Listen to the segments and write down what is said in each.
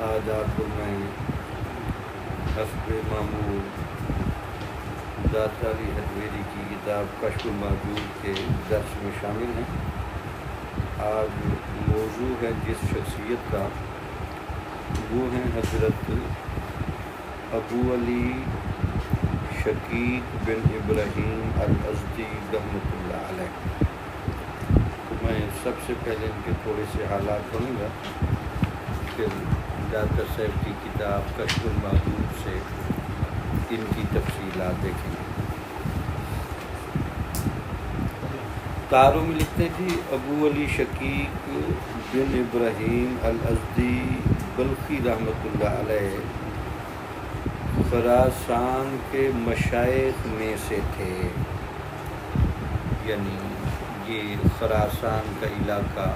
آج آپ کو میں حسب معمول ذات علی حجویری کی کتاب کشف المحجوب کے درس میں شامل ہیں۔ آج موضوع ہے جس شخصیت کا، وہ ہیں حضرت ابو علی شقیق بن ابراہیم الازدی رحمۃ اللہ علیہ۔ تو میں سب سے پہلے ان کے تھوڑے سے حالات پڑھوں گا، پھر ڈاکٹر صاحب کی کتاب کشف المحجوب سے ان کی تفصیلات دیکھیں گے۔ تعارف میں لکھتے ہیں جی ابو علی شقیق بن ابراہیم الازدی بلخی رحمۃ اللہ علیہ خراسان کے مشائخ میں سے تھے، یعنی یہ خراسان کا علاقہ،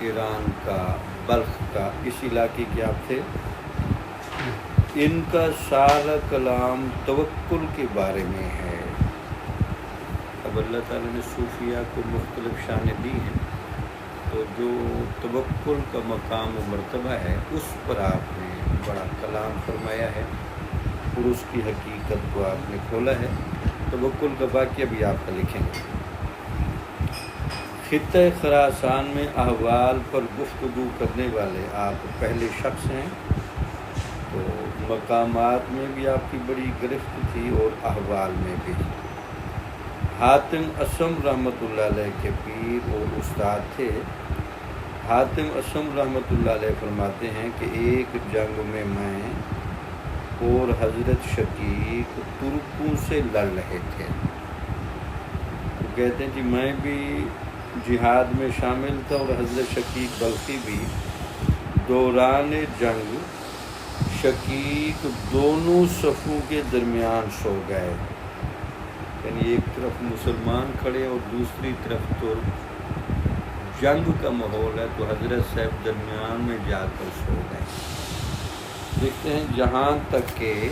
ایران کا، بلخ کا، اس علاقے کے آپ تھے۔ ان کا سارا کلام توکل کے بارے میں ہے۔ اب اللہ تعالیٰ نے صوفیہ کو مختلف شانیں دی ہیں، تو جو توکل کا مقام و مرتبہ ہے اس پر آپ نے بڑا کلام فرمایا ہے اور اس کی حقیقت کو آپ نے کھولا ہے۔ توکل کا واقعہ بھی آپ کا لکھیں گے۔ خطہ خراسان میں احوال پر گفتگو کرنے والے آپ پہلے شخص ہیں، تو مقامات میں بھی آپ کی بڑی گرفت تھی اور احوال میں بھی۔ حاتم اصم رحمۃ اللہ علیہ کے پیر اور استاد تھے۔ حاتم اصم رحمۃ اللہ علیہ فرماتے ہیں کہ ایک جنگ میں اور حضرت شقیق ترکوں سے لڑ رہے تھے۔ وہ کہتے ہیں کہ میں بھی جہاد میں شامل تھا اور حضرت شقیق بلخی بھی۔ دوران جنگ شقیق دونوں صفوں کے درمیان سو گئے، یعنی ایک طرف مسلمان کھڑے اور دوسری طرف تو جنگ کا ماحول ہے، تو حضرت صاحب درمیان میں جا کر سو گئے۔ دیکھتے ہیں جہاں تک کہ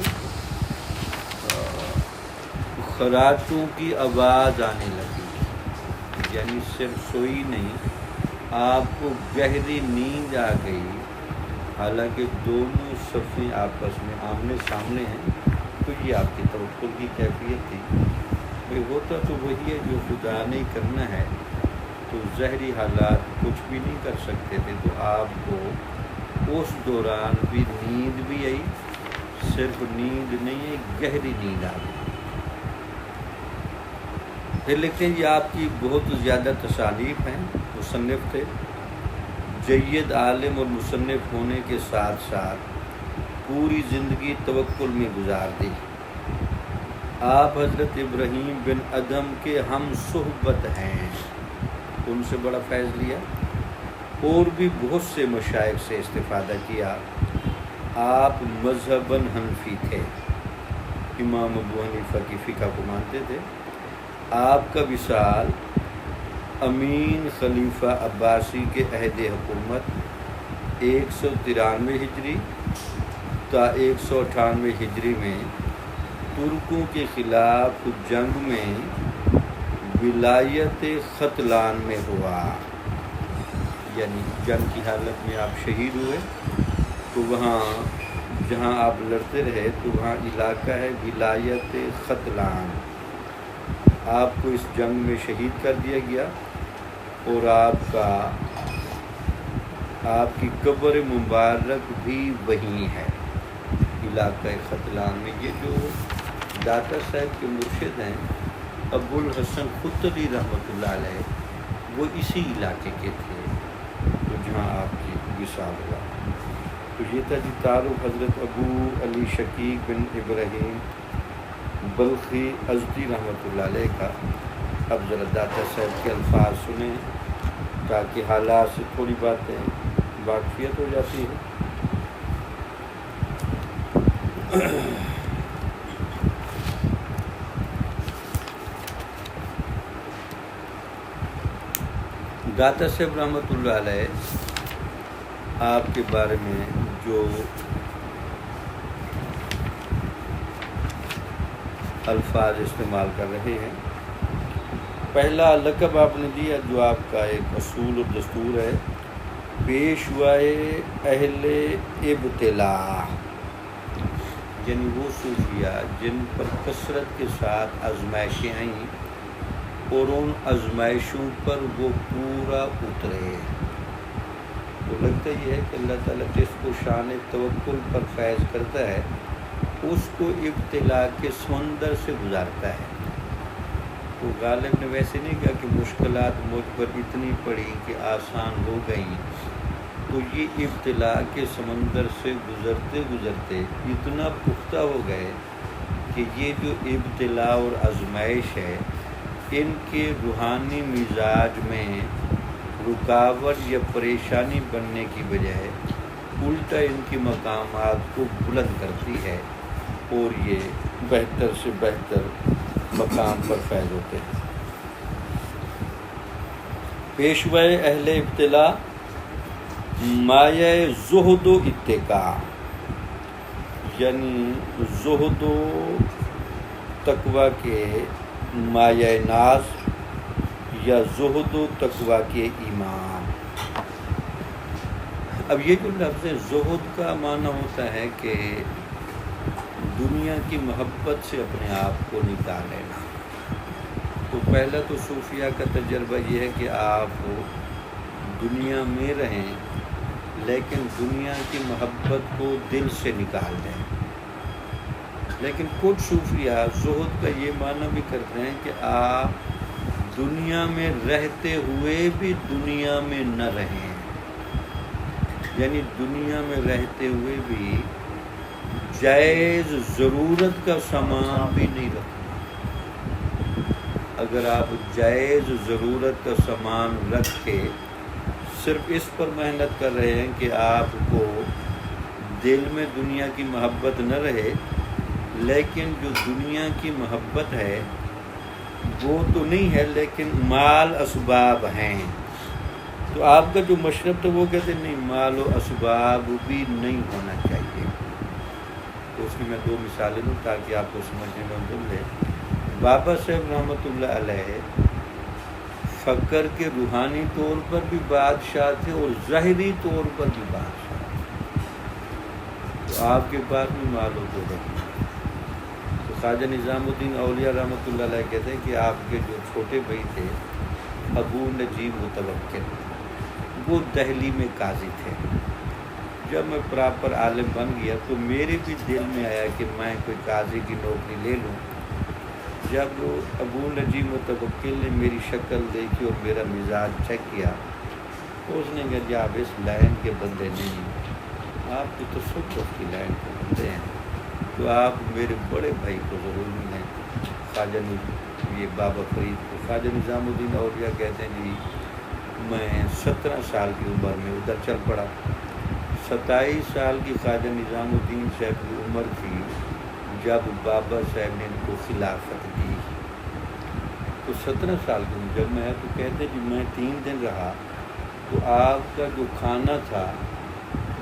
خراٹوں کی آواز آنے لگی، یعنی صرف سوئی نہیں، آپ کو گہری نیند آ گئی، حالانکہ دونوں صفیں آپس میں آمنے سامنے ہیں۔ تو یہ آپ کی توکل کی کیفیت تھی۔ بھئی ہوتا تو وہی ہے جو خدا نے کرنا ہے، تو ظاہری حالات کچھ بھی نہیں کر سکتے تھے، تو آپ کو اس دوران بھی نیند بھی آئی، صرف نیند نہیں ہے، گہری نیند آ گئی۔ پھر لکھتے ہیں یہ آپ کی بہت زیادہ تصانیف ہیں، مصنف تھے، جید عالم اور مصنف ہونے کے ساتھ ساتھ پوری زندگی توکل میں گزار دی۔ آپ حضرت ابراہیم بن ادم کے ہم صحبت ہیں، ان سے بڑا فیض لیا، اور بھی بہت سے مشائخ سے استفادہ کیا۔ آپ مذہباً حنفی تھے، امام ابو حنیفہ کی فقہ کو مانتے تھے۔ آپ کا وصال امین خلیفہ عباسی کے عہد حکومت 193 ہجری تا 198 ہجری میں ترکوں کے خلاف جنگ میں ولایت ختلان میں ہوا، یعنی جنگ کی حالت میں آپ شہید ہوئے، تو وہاں جہاں آپ لڑتے رہے تو وہاں علاقہ ہے ولایت ختلان۔ آپ کو اس جنگ میں شہید کر دیا گیا، اور آپ کی قبر مبارک بھی وہیں ہے، علاقہ ختلان میں۔ یہ جو داتا صاحب کے مرشد ہیں ابو الحسن خطلی رحمۃ اللہ علیہ، وہ اسی علاقے کے تھے، تو جہاں آپ کی وصال ہوا۔ تو یہ تھا جی تعارف حضرت ابو علی شقیق بن ابراہیم بلخی ازدی رحمۃ اللہ علیہ کا۔ اب ذرا داتا صاحب کے الفاظ سنیں تاکہ حالات سے تھوڑی باتیں واقفیت ہو جاتی ہے۔ داتا صاحب رحمۃ اللہ علیہ آپ کے بارے میں جو الفاظ استعمال کر رہے ہیں، پہلا لقب آپ نے دیا جو آپ کا ایک اصول اور دستور ہے، پیشوائے اہل ابتلا، یعنی وہ صوفیہ جن پر کثرت کے ساتھ آزمائشیں آئیں اور ان آزمائشوں پر وہ پورا اترے۔ تو لگتا یہ ہے کہ اللہ تعالیٰ جس کو شان توکل پر فیض کرتا ہے اس کو ابتلا کے سمندر سے گزارتا ہے۔ تو غالب نے ویسے نہیں کہا کہ مشکلات مجھ پر اتنی پڑی کہ آسان ہو گئیں، تو یہ ابتلا کے سمندر سے گزرتے گزرتے اتنا پختہ ہو گئے کہ یہ جو ابتلا اور آزمائش ہے ان کے روحانی مزاج میں رکاوٹ یا پریشانی بننے کی بجائے الٹا ان کی مقامات کو بلند کرتی ہے اور یہ بہتر سے بہتر مقام پر فیض ہوتے ہیں۔ پیشوائے اہل ابتلا مایہ زہد و اتقاء، یعنی زہد و تقوی کے مایہ ناز یا زہد و تقوی کے ایمان۔ اب یہ جو لفظ زہد کا معنی ہوتا ہے کہ دنیا کی محبت سے اپنے آپ کو نکال لینا۔ تو پہلا تو صوفیہ کا تجربہ یہ ہے کہ آپ دنیا میں رہیں لیکن دنیا کی محبت کو دل سے نکال دیں۔ لیکن کچھ صوفیہ زہد کا یہ معنی بھی کرتے ہیں کہ آپ دنیا میں رہتے ہوئے بھی دنیا میں نہ رہیں، یعنی دنیا میں رہتے ہوئے بھی جائز ضرورت کا سامان بھی نہیں رکھنا۔ اگر آپ جائز ضرورت کا سامان رکھ کے صرف اس پر محنت کر رہے ہیں کہ آپ کو دل میں دنیا کی محبت نہ رہے، لیکن جو دنیا کی محبت ہے وہ تو نہیں ہے لیکن مال اسباب ہیں، تو آپ کا جو مشرب تو وہ کہتے ہیں نہیں، مال و اسباب بھی نہیں ہونا چاہیے۔ تو اس کی میں دو مثالیں دوں تاکہ آپ کو سمجھنے میں مدد لے۔ بابا صاحب رحمۃ اللہ علیہ فقر کے روحانی طور پر بھی بادشاہ تھے اور ظاہری طور پر بھی بادشاہ تھے، تو آپ کے پاس بھی مال و دولت نہیں۔ تو خواجہ نظام الدین اولیاء رحمۃ اللہ علیہ کہتے ہیں کہ آپ کے جو چھوٹے بھائی تھے ابو نجیب متوکل، وہ دہلی میں قاضی تھے۔ جب میں پراپر عالم بن گیا تو میرے بھی دل میں آیا کہ میں کوئی قاضی کی نوکری لے لوں۔ جب ابو نجیب متوکل نے میری شکل دیکھی اور میرا مزاج چیک کیا تو اس نے کہا جی آپ اس لائن کے بندے نہیں، آپ کی تو تصوف کی لائن کے بندے ہیں، تو آپ میرے بڑے بھائی کو ضرور ملیں۔ خواجہ یہ بابا فرید کو خواجہ نظام الدین اولیاء کہتے ہیں جی میں 17 سال کی عمر میں ادھر چل پڑا۔ 27 سال کی خواجہ نظام الدین صاحب کی عمر تھی جب بابا صاحب نے ان کو خلافت دی، تو 17 سال کی عمر جب میں تو کہتے جی میں 3 دن رہا تو آپ کا جو کھانا تھا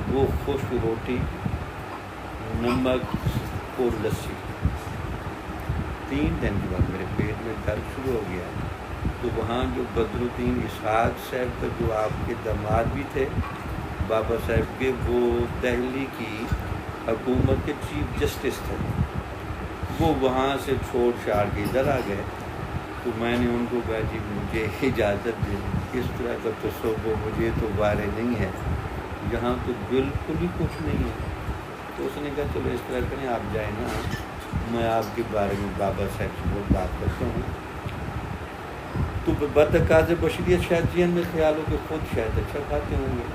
وہ خشک روٹی، نمک اور لسی۔ 3 دن کے بعد میرے پیٹ میں درد شروع ہو گیا، تو وہاں جو بدر الدین اسحاق صاحب کا جو آپ کے داماد بھی تھے بابا صاحب کے، وہ دہلی کی حکومت کے چیف جسٹس تھے، وہ وہاں سے چھوڑ چھاڑ کے ادھر آ گئے۔ تو میں نے ان کو کہا جی مجھے اجازت دیں، اس طرح کا تصوف مجھے تو بارے نہیں ہے، یہاں تو بالکل ہی کچھ نہیں ہے۔ تو اس نے کہا چلو اس طرح کریں آپ جائیں نا، میں آپ کے بارے میں بابا صاحب سے بہت بات کرتا ہوں۔ تو بدتقاض بشریت شاید ذہن میں خیال ہو کہ خود شاید اچھا کھاتے ہوں گے،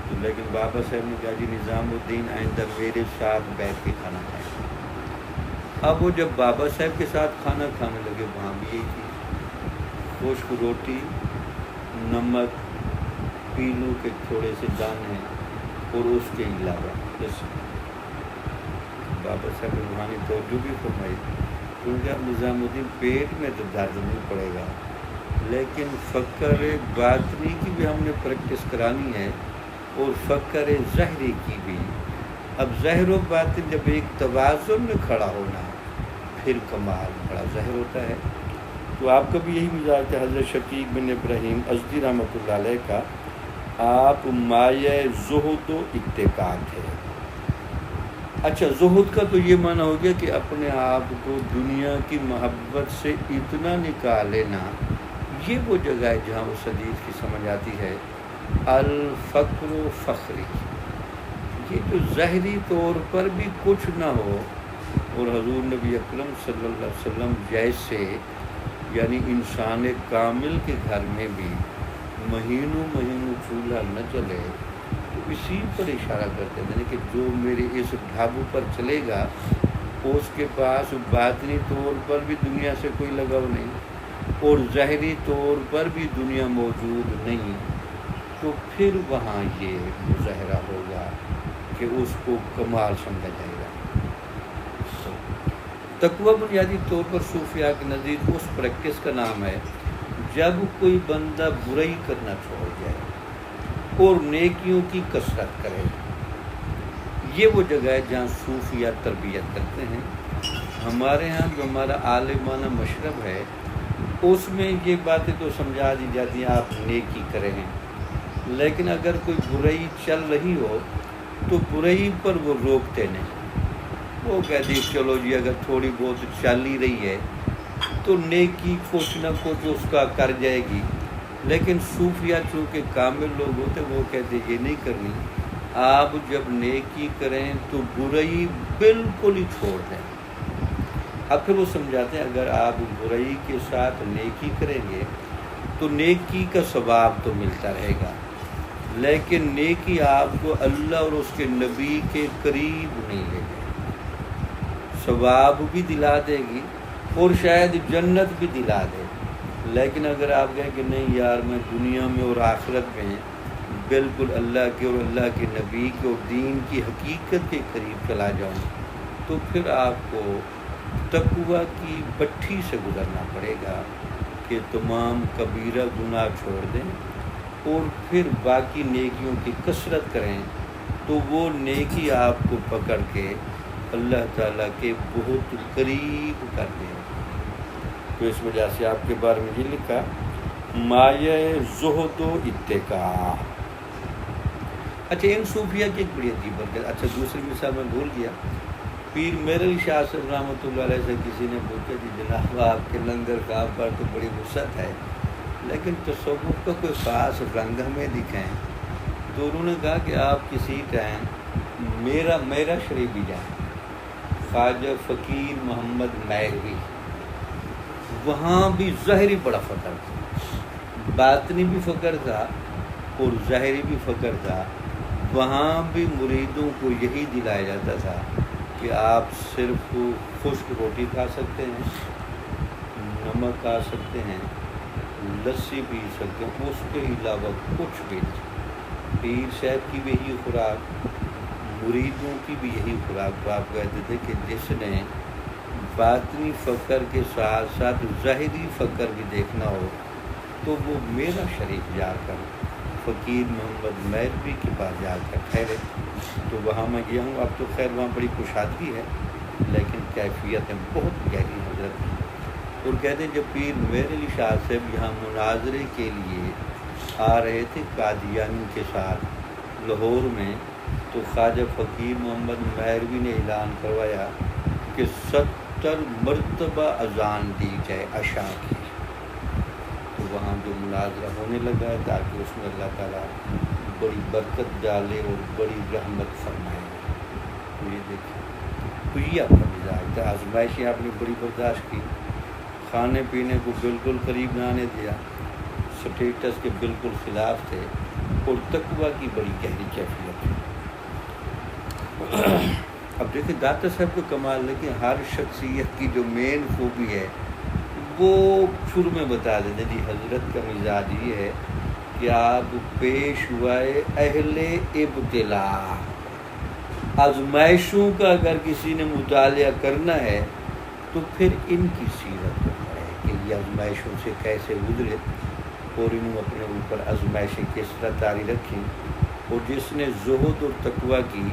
تو لیکن بابا صاحب نے کہا جی نظام الدین آئندہ میرے ساتھ بیٹھ کے کھانا کھائیں۔ اب وہ جب بابا صاحب کے ساتھ کھانا کھانے لگے وہاں بھی یہی چیز، خشک روٹی، نمک، پیلو کے تھوڑے سے دانے اور اس کے علاوہ لسی۔ بابا صاحب نے روحانی توجہ بھی فرمائی، کیونکہ اب نظام الدین پیٹ میں تو درد نہیں پڑے گا، لیکن فقر باطنی کی بھی ہم نے پریکٹس کرانی ہے اور فقر ظاہری کی بھی۔ اب ظاہر و باطن جب ایک توازن میں کھڑا ہونا پھر کمال بڑا ظاہر ہوتا ہے۔ تو آپ کا بھی یہی مزاج ہے حضرت شقیق بن ابراہیم ازدی رحمۃ اللہ علیہ کا، آپ مایہ زہد و اتقا تھے۔ اچھا، زہد کا تو یہ معنی ہو گیا کہ اپنے آپ کو دنیا کی محبت سے اتنا نکال لینا۔ یہ وہ جگہ ہے جہاں اس حدیث کی سمجھ آتی ہے الفقر فخری، یہ جو ظاہری طور پر بھی کچھ نہ ہو اور حضور نبی اکرم صلی اللہ علیہ وسلم جیسے یعنی انسان کامل کے گھر میں بھی مہینوں چولہا نہ چلے، تو اسی پر اشارہ کرتے ہیں کہ جو میرے اس ڈھابو پر چلے گا اس کے پاس باطنی طور پر بھی دنیا سے کوئی لگاؤ نہیں اور ظاہری طور پر بھی دنیا موجود نہیں، تو پھر وہاں یہ مظاہرہ ہوگا کہ اس کو کمال سمجھا جائے گا۔ تقویٰ بنیادی طور پر صوفیاء کے نزدیک اس پریکٹس کا نام ہے جب کوئی بندہ برائی کرنا چھوڑ جائے اور نیکیوں کی کثرت کرے۔ یہ وہ جگہ ہے جہاں صوفیاء تربیت کرتے ہیں۔ ہمارے ہاں جو ہمارا عالمانہ مشرب ہے اس میں یہ باتیں تو سمجھا دی جاتی ہیں آپ نیکی کریں، لیکن اگر کوئی برائی چل رہی ہو تو برائی پر وہ روکتے نہیں، وہ کہتے ہیں چلو جی اگر تھوڑی بہت چل ہی رہی ہے تو نیکی کچھ نہ کچھ اس کا کر جائے گی، لیکن صوفیاء چونکہ کامل لوگ ہوتے وہ کہتے یہ نہیں کرنی، آپ جب نیکی کریں تو برائی بالکل ہی چھوڑ دیں۔ اب پھر وہ سمجھاتے ہیں اگر آپ برائی کے ساتھ نیکی کریں گے تو نیکی کا ثواب تو ملتا رہے گا، لیکن نیکی آپ کو اللہ اور اس کے نبی کے قریب نہیں لے گی، ثواب بھی دلا دے گی اور شاید جنت بھی دلا دے، لیکن اگر آپ کہیں کہ نہیں یار میں دنیا میں اور آخرت میں بالکل اللہ کے اور اللہ کے نبی کے اور دین کی حقیقت کے قریب چلا جاؤں، تو پھر آپ کو تقویٰ کی بٹھی سے گزرنا پڑے گا کہ تمام کبیرہ گناہ چھوڑ دیں اور پھر باقی نیکیوں کی کثرت کریں، تو وہ نیکی آپ کو پکڑ کے اللہ تعالیٰ کے بہت قریب کر دیں۔ تو اس وجہ سے آپ کے بارے میں یہ لکھا مایہ زہد و اتقا۔ اچھا، ان صوفیاء کی ایک بڑی عجیب برکت۔ اچھا، دوسری مثال میں بھول گیا، پیر میر علی شاہ صاحب رحمۃ اللہ علیہ سے کسی نے پوچھا کہ جناب آپ کے لنگر کام پر تو بڑی وسعت ہے لیکن تصوف کا کوئی خاص رنگ ہمیں دکھائیں، تو انہوں نے کہا کہ آپ کسی ٹائم میرا شریف بھی جائیں، خواجہ فقیر محمد مہروی، وہاں بھی ظاہری بڑا فقر تھا، باطنی بھی فقر تھا اور ظاہری بھی فقر تھا۔ وہاں بھی مریدوں کو یہی دلایا جاتا تھا کہ آپ صرف خشک روٹی کھا سکتے ہیں، نمک کھا سکتے ہیں، لسی پی سکتے ہیں، اس کے علاوہ کچھ بھی نہیں۔ پیر صاحب کی بھی یہی خوراک، مریدوں کی بھی یہی خوراک۔ تو آپ کہتے تھے کہ جس نے باطنی فقر کے ساتھ ساتھ ظاہری فقر بھی دیکھنا ہو تو وہ میرا شریف جا کر فقیر محمد مہروی کے پاس جا کر ٹھہرے۔ تو وہاں میں گیا ہوں، اب تو خیر وہاں بڑی کشادگی ہے لیکن کیفیتیں بہت گہری حضرت ہیں۔ اور کہتے ہیں جب پیر میر علی شاہ صاحب یہاں مناظرے کے لیے آ رہے تھے قادیانی کے ساتھ لاہور میں، تو خواجہ فقیر محمد مہروی نے اعلان کروایا کہ 70 مرتبہ اذان دی جائے عشاء کی۔ تو وہاں جو مناظرہ ہونے لگا ہے تاکہ اس میں اللہ تعالیٰ بڑی برکت ڈالے اور بڑی رحمت فرمائے۔ تو یہ دیکھیں، تو یہ آپ کا مزاج تھا، آزمائشیں آپ نے بڑی برداشت کی، کھانے پینے کو بالکل قریب نہ آنے دیا، سٹیٹس کے بالکل خلاف تھے اور تقویٰ کی بڑی گہری کیفیت تھی۔ اب دیکھیں داتا صاحب کو کمال ہے کہ ہر شخصیت کی جو مین خوبی ہے وہ شروع میں بتا دیتے جی حضرت کا مزاج یہ ہے کہ آپ پیشوائے اہل ابتلا، آزمائشوں کا اگر کسی نے مطالعہ کرنا ہے تو پھر ان کی سیرت کو پڑھے کہ یہ آزمائشوں سے کیسے گزرے اور انہوں اپنے اوپر آزمائشیں کس طرح طاری رکھیں۔ اور جس نے زہد اور تقویٰ کی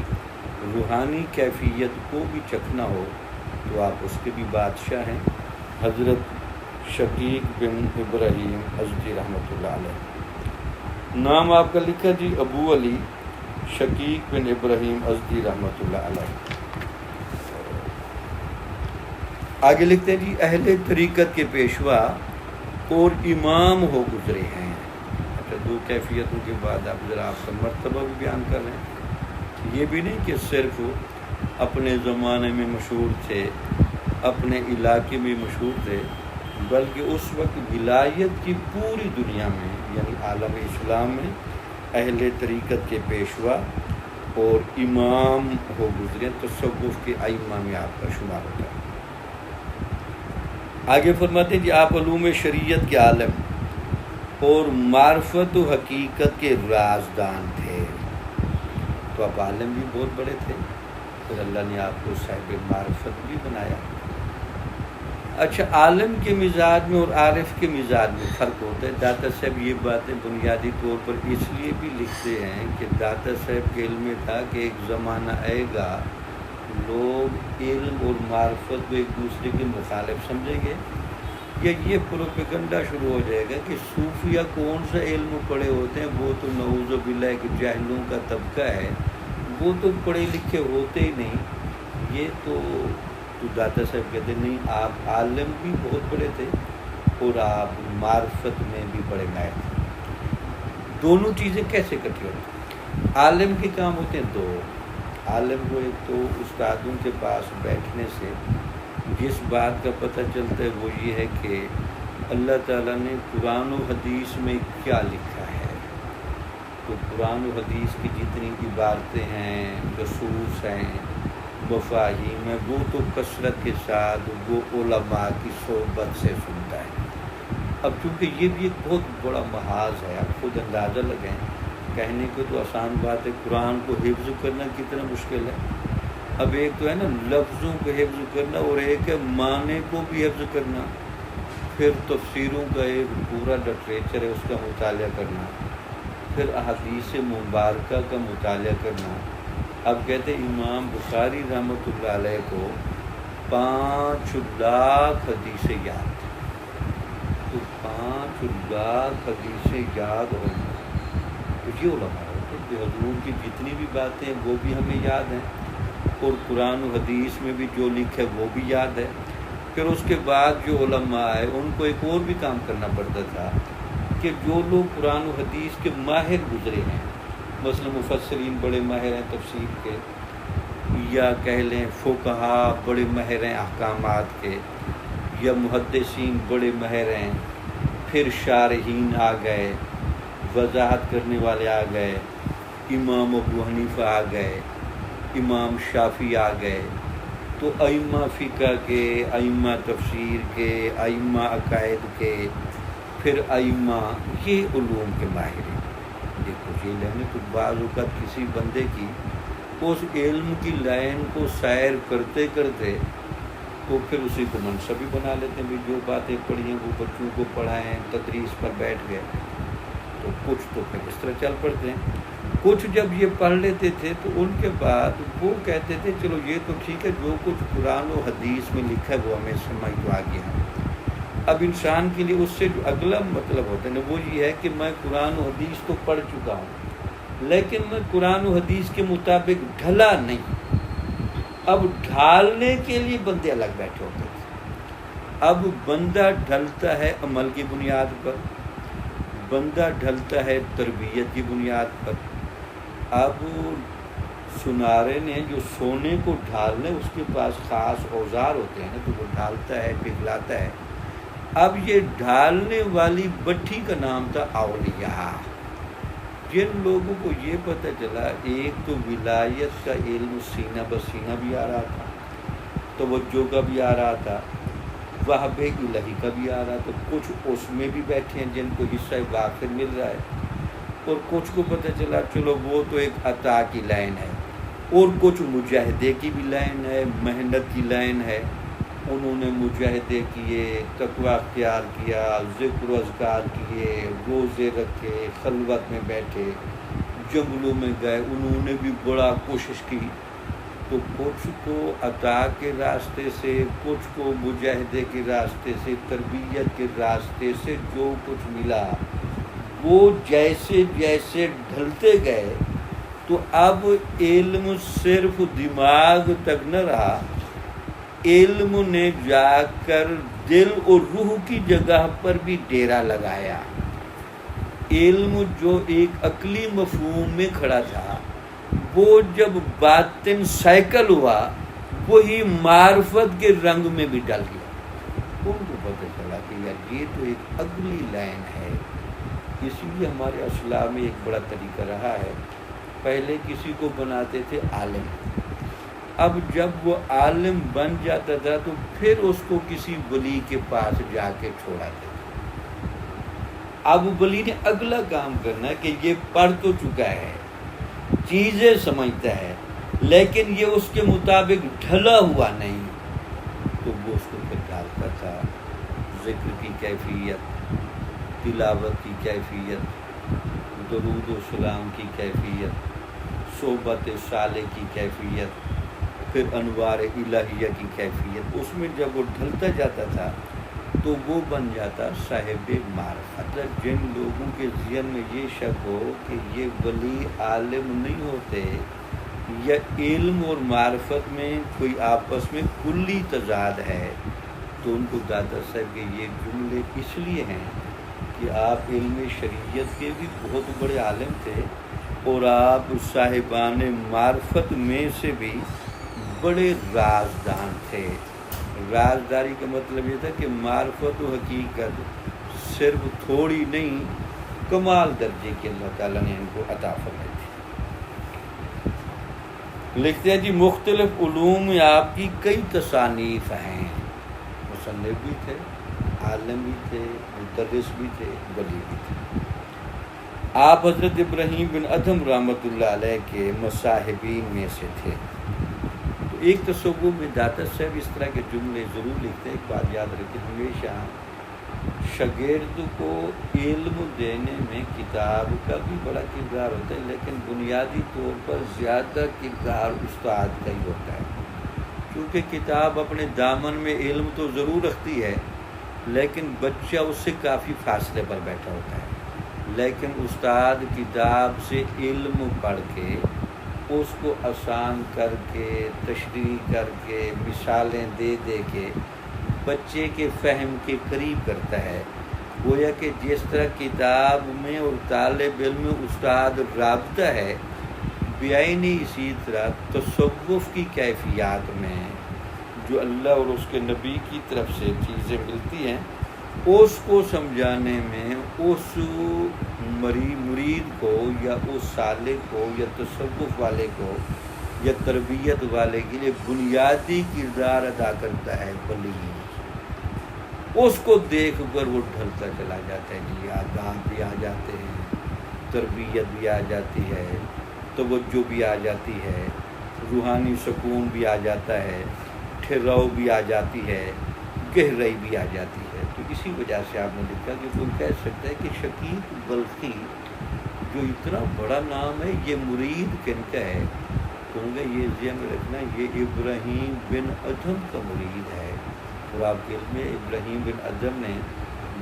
روحانی کیفیت کو بھی چکھنا ہو تو آپ اس کے بھی بادشاہ ہیں، حضرت شقیق بن ابراہیم ازدی رحمۃ اللہ علیہ۔ نام آپ کا لکھا جی ابو علی شقیق بن ابراہیم ازدی رحمۃ اللہ علیہ۔ آگے لکھتے ہیں جی اہل طریقت کے پیشوا اور امام ہو گزرے ہیں۔ اچھا، دو کیفیتوں کے بعد آپ ذرا آپ کا مرتبہ بھی بیان کر رہے ہیں۔ یہ بھی نہیں کہ صرف اپنے زمانے میں مشہور تھے، اپنے علاقے میں مشہور تھے، بلکہ اس وقت ولایت کی پوری دنیا میں یعنی عالم اسلام میں اہل طریقت کے پیشوا اور امام ہو گزرے، تصوف کے ائمہ میں آپ کا شمار ہوتا ہے۔ آگے فرماتے ہیں جی آپ علوم شریعت کے عالم اور معرفت و حقیقت کے رازدان تھے۔ تو آپ عالم بھی بہت بڑے تھے، پھر اللہ نے آپ کو صاحب معرفت بھی بنایا۔ اچھا، عالم کے مزاج میں اور عارف کے مزاج میں فرق ہوتا ہے۔ داتا صاحب یہ باتیں بنیادی طور پر اس لیے بھی لکھتے ہیں کہ داتا صاحب کے علم میں تھا کہ ایک زمانہ آئے گا لوگ علم اور معرفت کو ایک دوسرے کے مخالف سمجھیں گے، یا یہ پروپیگنڈا شروع ہو جائے گا کہ صوفیہ کون سا علم پڑھے ہوتے ہیں، وہ تو نعوذ باللہ کہ جاہلوں کا طبقہ ہے، وہ تو پڑھے لکھے ہوتے ہی نہیں۔ یہ تو داتا صاحب کہتے ہیں نہیں، آپ عالم بھی بہت بڑے تھے اور آپ معرفت میں بھی بڑے ماہر تھے۔ دونوں چیزیں کیسے اکٹھی ہوتی ہیں؟ عالم کے کام ہوتے ہیں دو۔ عالم کو ایک تو استادوں کے پاس بیٹھنے سے جس بات کا پتہ چلتا ہے وہ یہ ہے کہ اللہ تعالیٰ نے قرآن و حدیث میں کیا لکھا ہے۔ تو قرآن و حدیث کی جتنی عبارتیں ہیں، نصوص ہیں، مفاہیم ہیں، وہ تو کثرت کے ساتھ وہ علماء کی صحبت سے سنتا ہے۔ اب چونکہ یہ بھی ایک بہت بڑا محاذ ہے، آپ خود اندازہ لگائیں، کہنے کو تو آسان بات ہے، قرآن کو حفظ کرنا کتنا مشکل ہے۔ اب ایک تو ہے نا لفظوں کو حفظ کرنا، اور ایک ہے معنی کو بھی حفظ کرنا، پھر تفسیروں کا ایک پورا لٹریچر ہے اس کا مطالعہ کرنا، پھر احادیث مبارکہ کا مطالعہ کرنا۔ اب کہتے ہیں امام بخاری رحمۃ اللہ علیہ کو 5 لاکھ حدیثیں یاد تھیں۔ تو 5 لاکھ حدیثیں یاد ہونا، یہ علماء ہوتے ہیں کہ حضور کی جتنی بھی باتیں ہیں وہ بھی ہمیں یاد ہیں، اور قرآن و حدیث میں بھی جو لکھا ہے وہ بھی یاد ہے۔ پھر اس کے بعد جو علماء ہے ان کو ایک اور بھی کام کرنا پڑتا تھا کہ جو لوگ قرآن و حدیث کے ماہر گزرے ہیں، مثلا مفسرین بڑے ماہر ہیں تفسیر کے، یا کہہ لیں فقہا بڑے ماہر ہیں احکامات کے، یا محدثین بڑے ماہر ہیں، پھر شارحین آ گئے، وضاحت کرنے والے آ گئے، امام ابو حنیفہ آ گئے، امام شافعی آ گئے، تو ائمہ فقہ کے، ائمہ تفسیر کے، ائمہ عقائد کے، پھر ائمہ یہ علوم کے ماہر ہیں۔ دیکھو یہ لینے تو بعض اوقات کسی بندے کی اس علم کی لائن کو سیر کرتے کرتے تو پھر اسی کو منصب بھی بنا لیتے ہیں، بھی جو باتیں پڑھی ہیں وہ بچوں کو پڑھائیں، تدریس پر بیٹھ گئے۔ تو کچھ تو پھر اس طرح چل پڑتے ہیں، کچھ جب یہ پڑھ لیتے تھے تو ان کے بعد وہ کہتے تھے چلو یہ تو ٹھیک ہے، جو کچھ قرآن و حدیث میں لکھا ہے وہ ہمیں سمجھ تو آ گیا۔ اب انسان کے لیے اس سے جو اگلا مطلب ہوتا ہے نا وہ یہ ہے کہ میں قرآن و حدیث تو پڑھ چکا ہوں، لیکن میں قرآن و حدیث کے مطابق ڈھلا نہیں۔ اب ڈھالنے کے لیے بندے الگ بیٹھے ہوتے تھے۔ اب بندہ ڈھلتا ہے عمل کی بنیاد پر، بندہ ڈھلتا ہے تربیت کی بنیاد پر۔ اب سنارے نے جو سونے کو ڈھالنا ہے اس کے پاس خاص اوزار ہوتے ہیں تو وہ ڈھالتا ہے، پگھلاتا ہے۔ اب یہ ڈھالنے والی بٹھی کا نام تھا اولیاء۔ جن لوگوں کو یہ پتہ چلا ایک تو ولایت کا علم سینہ بسینہ بھی آ رہا تھا، توجہ کا بھی آ رہا تھا، وہب الہی کا بھی آ رہا، تو کچھ اس میں بھی بیٹھے ہیں جن کو حصہ وافر مل رہا ہے، اور کچھ کو پتہ چلا چلو وہ تو ایک عطا کی لائن ہے، اور کچھ مجاہدے کی بھی لائن ہے، محنت کی لائن ہے۔ انہوں نے مجاہدے کیے، تقوی اختیار کیا، ذکر و اذکار کیے، روزے رکھے، خلوت میں بیٹھے، جنگلوں میں گئے، انہوں نے بھی بڑا کوشش کی۔ تو کچھ کو عطا کے راستے سے، کچھ کو مجاہدے کے راستے سے، تربیت کے راستے سے جو کچھ ملا وہ جیسے جیسے ڈھلتے گئے تو اب علم صرف دماغ تک نہ رہا، علم نے جا کر دل اور روح کی جگہ پر بھی ڈیرا لگایا۔ علم جو ایک عقلی مفہوم میں کھڑا تھا، وہ جب باطن سائیکل ہوا، وہی معرفت کے رنگ میں بھی ڈل گیا۔ ان کو پتہ چلا کہ یار یہ تو ایک عقلی لائن ہے۔ اس لیے ہمارے اسلام میں ایک بڑا طریقہ رہا ہے، پہلے کسی کو بناتے تھے عالم، اب جب وہ عالم بن جاتا تھا تو پھر اس کو کسی ولی کے پاس جا کے چھوڑاتے تھے۔ اب ولی نے اگلا کام کرنا کہ یہ پڑھ تو چکا ہے، چیزیں سمجھتا ہے، لیکن یہ اس کے مطابق ڈھلا ہوا نہیں، تو وہ اس کو پھر ڈالتا تھا ذکر کی کیفیت، تلاوت کی کیفیت، درود و سلام کی کیفیت، صحبت صالح کی کیفیت، پھر انوار الہیہ کی کیفیت۔ اس میں جب وہ ڈھلتا جاتا تھا تو وہ بن جاتا صاحب معرفت۔ جن لوگوں کے ذہن میں یہ شک ہو کہ یہ ولی عالم نہیں ہوتے یا علم اور معرفت میں کوئی آپس میں کلی تضاد ہے، تو ان کو داتا صاحب کے یہ جملے اس لیے ہیں کہ آپ علم شریعت کے بھی بہت بڑے عالم تھے اور آپ صاحبان معرفت میں سے بھی بڑے رازدان تھے۔ رازداری کا مطلب یہ تھا کہ معرفت و حقیقت صرف تھوڑی نہیں، کمال درجے کی اللہ تعالیٰ نے ان کو عطا فرمائی تھی۔ لکھتے ہیں جی مختلف علوم میں آپ کی کئی تصانیف ہیں، مصنف بھی تھے، عالم بھی تھے، مدرس بھی تھے، ولی بھی تھے۔ آپ حضرت ابراہیم بن ادھم رحمۃ اللہ علیہ کے مصاحبین میں سے تھے۔ تو ایک تصوف میں داتا صاحب اس طرح کے جملے ضرور لکھتے ہیں۔ ایک بات یاد رکھیں، ہمیشہ شاگرد کو علم دینے میں کتاب کا بھی بڑا کردار ہوتا ہے، لیکن بنیادی طور پر زیادہ کردار استاد کا ہی ہوتا ہے، کیونکہ کتاب اپنے دامن میں علم تو ضرور رکھتی ہے، لیکن بچہ اس سے کافی فاصلے پر بیٹھا ہوتا ہے، لیکن استاد کتاب سے علم پڑھ کے اس کو آسان کر کے، تشریح کر کے، مثالیں دے دے کے بچے کے فہم کے قریب کرتا ہے۔ گویا کہ جس طرح کتاب میں اور طالب علم میں استاد رابطہ ہے، بیائی اسی طرح تصوف کی کیفیات میں جو اللہ اور اس کے نبی کی طرف سے چیزیں ملتی ہیں، اس کو سمجھانے میں اس مرید کو یا اس سالک کو یا تصوف والے کو یا تربیت والے کے لیے بنیادی کردار ادا کرتا ہے ولی۔ اس کو دیکھ کر وہ ڈھلتا چلا جاتا ہے، جی آگام بھی آ جاتے ہیں، تربیت بھی آ جاتی ہے، توجہ بھی آ جاتی ہے، روحانی سکون بھی آ جاتا ہے، ٹھہراؤ بھی آ جاتی ہے، گہرائی بھی آ جاتی ہے۔ تو اسی وجہ سے آپ نے دیکھا کہ کوئی کہہ سکتا ہے کہ شقیق بلخی جو اتنا بڑا نام ہے، یہ مرید کن کا ہے؟ کیونکہ یہ ذہن میں رکھنا، یہ ابراہیم بن ادھم کا مرید ہے۔ اور آپ کے علم میں ابراہیم بن ادھم نے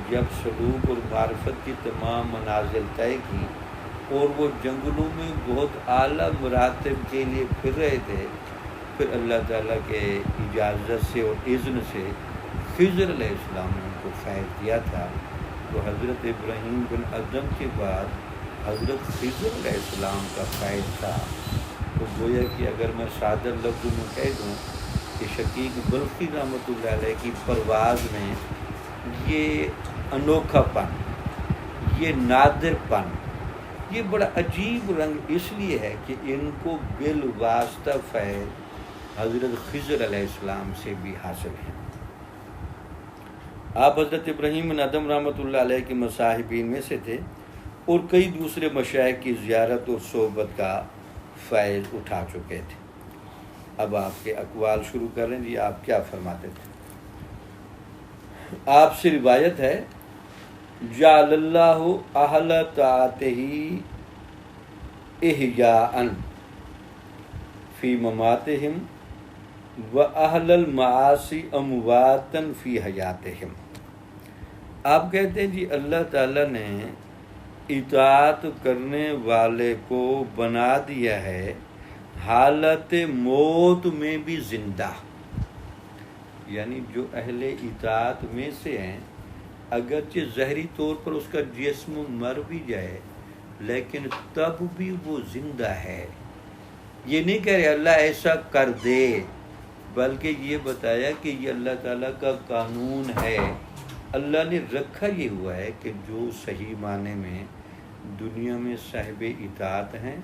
جب سلوک اور معرفت کی تمام منازل طے کی اور وہ جنگلوں میں بہت اعلیٰ مراتب کے لیے پھر رہے تھے، پھر اللہ تعالیٰ کے اجازت سے اور اذن سے خضر علیہ السلام نے ان کو فیض دیا تھا۔ تو حضرت ابراہیم بن ادھم کے بعد حضرت خضر علیہ السلام کا فیض تھا۔ تو گویا کہ اگر میں سادہ لفظوں میں کہہ دوں کہ شقیق بلخی رحمۃ اللہ علیہ کی پرواز میں یہ انوکھا پن، یہ نادر پن، یہ بڑا عجیب رنگ اس لیے ہے کہ ان کو بالواسطہ فیض حضرت خضر علیہ السلام سے بھی حاصل ہے۔ آپ حضرت ابراہیم بن ادھم رحمۃ اللہ علیہ کے مصاحبین میں سے تھے اور کئی دوسرے مشائخ کی زیارت اور صحبت کا فیض اٹھا چکے تھے۔ اب آپ کے اقوال شروع کریں جی، آپ کیا فرماتے تھے؟ آپ سے روایت ہے، جعل اللہ اہل طاعتہ احیاء فی مماتہم و اہل المعاصی امواتا فی حیاتہم۔ آپ کہتے ہیں جی اللہ تعالیٰ نے اطاعت کرنے والے کو بنا دیا ہے حالت موت میں بھی زندہ. یعنی جو اہل اطاعت میں سے ہیں اگرچہ ظاہری طور پر اس کا جسم مر بھی جائے لیکن تب بھی وہ زندہ ہے. یہ نہیں کہہ رہے اللہ ایسا کر دے، بلکہ یہ بتایا کہ یہ اللہ تعالیٰ کا قانون ہے. اللہ نے رکھا یہ ہوا ہے کہ جو صحیح معنی میں دنیا میں صاحب اطاعت ہیں،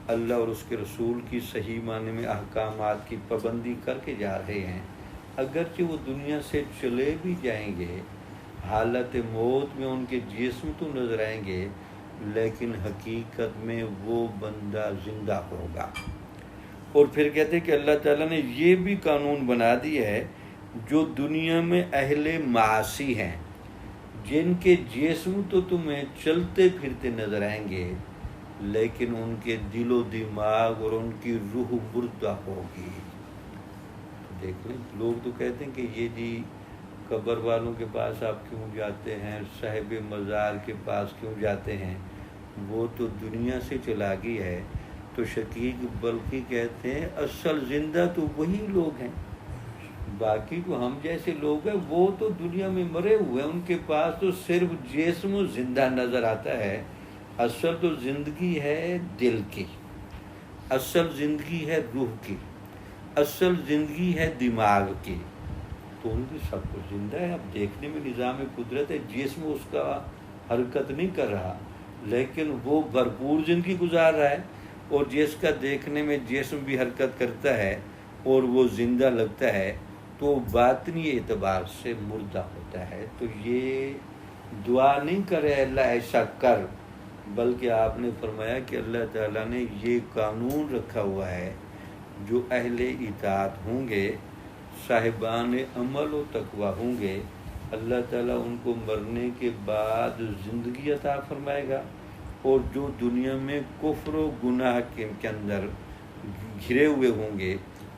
اللہ اور اس کے رسول کی صحیح معنی میں احکامات کی پابندی کر کے جا رہے ہیں، اگرچہ وہ دنیا سے چلے بھی جائیں گے، حالت موت میں ان کے جسم تو نظر آئیں گے لیکن حقیقت میں وہ بندہ زندہ ہوگا. اور پھر کہتے ہیں کہ اللہ تعالیٰ نے یہ بھی قانون بنا دیا ہے جو دنیا میں اہل معاصی ہیں، جن کے جسم تو تمہیں چلتے پھرتے نظر آئیں گے لیکن ان کے دل و دماغ اور ان کی روح مردہ ہوگی. دیکھ لیں، لوگ تو کہتے ہیں کہ یہ جی قبر والوں کے پاس آپ کیوں جاتے ہیں، صاحب مزار کے پاس کیوں جاتے ہیں، وہ تو دنیا سے چلا گئی ہے. تو شقیق بلخی کہتے ہیں اصل زندہ تو وہی لوگ ہیں، باقی تو ہم جیسے لوگ ہیں وہ تو دنیا میں مرے ہوئے ہیں، ان کے پاس تو صرف جسم زندہ نظر آتا ہے. اصل تو زندگی ہے دل کی، اصل زندگی ہے روح کی، اصل زندگی ہے دماغ کی. تو ان کی سب کچھ زندہ ہے. اب دیکھنے میں نظام قدرت ہے، جسم اس کا حرکت نہیں کر رہا لیکن وہ بھرپور زندگی گزار رہا ہے، اور جس کا دیکھنے میں جسم بھی حرکت کرتا ہے اور وہ زندہ لگتا ہے تو باطنی اعتبار سے مردہ ہوتا ہے. تو یہ دعا نہیں کرے اللہ ایسا کر، بلکہ آپ نے فرمایا کہ اللہ تعالیٰ نے یہ قانون رکھا ہوا ہے جو اہل اطاعت ہوں گے، صاحبان عمل و تقویٰ ہوں گے، اللہ تعالیٰ ان کو مرنے کے بعد زندگی عطا فرمائے گا. اور جو دنیا میں کفر و گناہ کے اندر گھرے ہوئے ہوں گے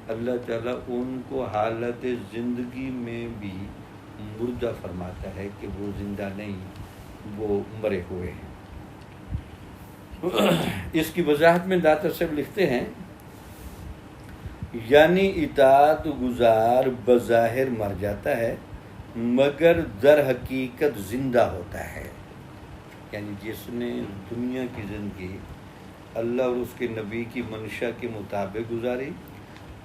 اللہ تعالیٰ ان کو حالت زندگی میں بھی مردہ فرماتا ہے کہ وہ زندہ نہیں، وہ مرے ہوئے ہیں. اس کی وضاحت میں داتا صاحب لکھتے ہیں یعنی اطاعت گزار بظاہر مر جاتا ہے مگر در حقیقت زندہ ہوتا ہے. یعنی جس نے دنیا کی زندگی اللہ اور اس کے نبی کی منشا کے مطابق گزاری،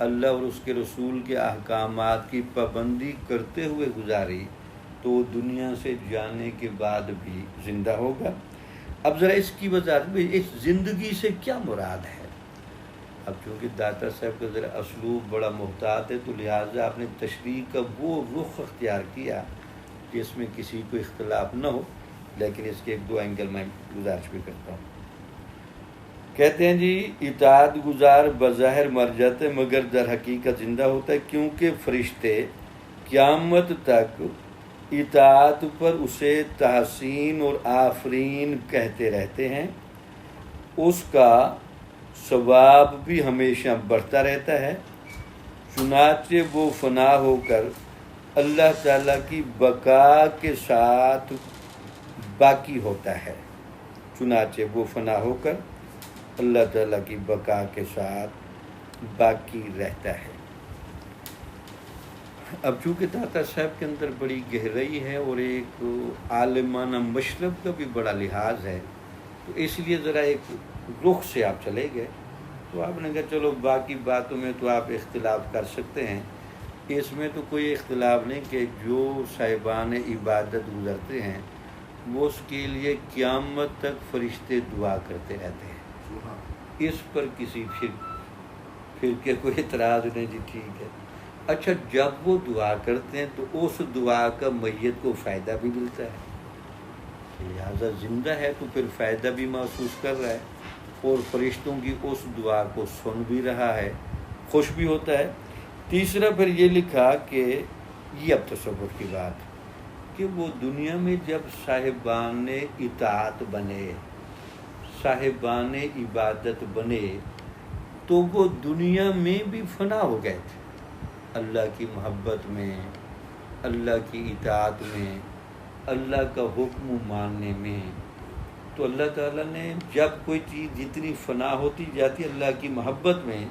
اللہ اور اس کے رسول کے احکامات کی پابندی کرتے ہوئے گزاری، تو وہ دنیا سے جانے کے بعد بھی زندہ ہوگا. اب ذرا اس کی وضاحت میں اس زندگی سے کیا مراد ہے. اب چونکہ داتا صاحب کا ذرا اسلوب بڑا محتاط ہے تو لہٰذا آپ نے تشریح کا وہ رخ اختیار کیا جس میں کسی کو اختلاف نہ ہو، لیکن اس کے ایک دو اینگل میں گزارش بھی کرتا ہوں. کہتے ہیں جی اطاعت گزار بظاہر مر جاتے مگر در حقیقت زندہ ہوتا ہے، کیونکہ فرشتے قیامت تک اطاعت پر اسے تحسین اور آفرین کہتے رہتے ہیں. اس کا ثواب بھی ہمیشہ بڑھتا رہتا ہے، چنانچہ وہ فنا ہو کر اللہ تعالیٰ کی بقا کے ساتھ باقی ہوتا ہے. چنانچہ وہ فنا ہو کر اللہ تعالیٰ کی بقا کے ساتھ باقی رہتا ہے. اب چونکہ داتا صاحب کے اندر بڑی گہرائی ہے اور ایک عالمانہ مشرب کا بھی بڑا لحاظ ہے، تو اس لیے ذرا ایک رخ سے آپ چلے گئے. تو آپ نے کہا چلو باقی باتوں میں تو آپ اختلاف کر سکتے ہیں، اس میں تو کوئی اختلاف نہیں کہ جو صاحبان عبادت گزرتے ہیں وہ اس کے لیے قیامت تک فرشتے دعا کرتے رہتے ہیں. اس پر کسی فرقے کو اعتراض نہیں جی ٹھیک ہے. اچھا جب وہ دعا کرتے ہیں تو اس دعا کا میت کو فائدہ بھی ملتا ہے، لہذا زندہ ہے تو پھر فائدہ بھی محسوس کر رہا ہے اور فرشتوں کی اس دعا کو سن بھی رہا ہے، خوش بھی ہوتا ہے. تیسرا پھر یہ لکھا کہ یہ اب تصور کی بات کہ وہ دنیا میں جب صاحبان اطاعت بنے، صاحبان عبادت بنے، تو وہ دنیا میں بھی فنا ہو گئے تھے اللہ کی محبت میں، اللہ کی اطاعت میں، اللہ کا حکم ماننے میں. تو اللہ تعالیٰ نے جب کوئی چیز جتنی فنا ہوتی جاتی ہے اللہ کی محبت میں،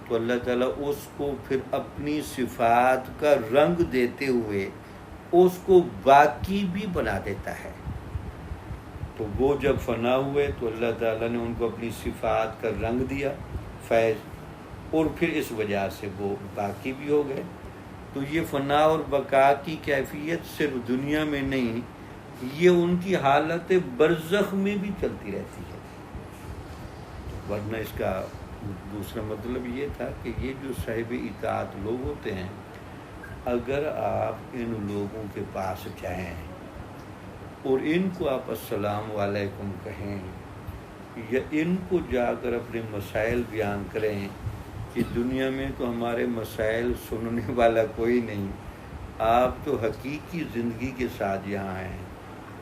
تو اللہ تعالیٰ اس کو پھر اپنی صفات کا رنگ دیتے ہوئے اس کو باقی بھی بنا دیتا ہے۔ تو وہ جب فنا ہوئے تو اللہ تعالیٰ نے ان کو اپنی صفات کا رنگ دیا، فیض، اور پھر اس وجہ سے وہ باقی بھی ہو گئے۔ تو یہ فنا اور بقا کی کیفیت صرف دنیا میں نہیں، یہ ان کی حالت برزخ میں بھی چلتی رہتی ہے۔ ورنہ اس کا دوسرا مطلب یہ تھا کہ یہ جو صاحب اطاعت لوگ ہوتے ہیں، اگر آپ ان لوگوں کے پاس جائیں اور ان کو آپ السلام علیکم کہیں، یا ان کو جا کر اپنے مسائل بیان کریں کہ دنیا میں تو ہمارے مسائل سننے والا کوئی نہیں، آپ تو حقیقی زندگی کے ساتھ یہاں ہیں،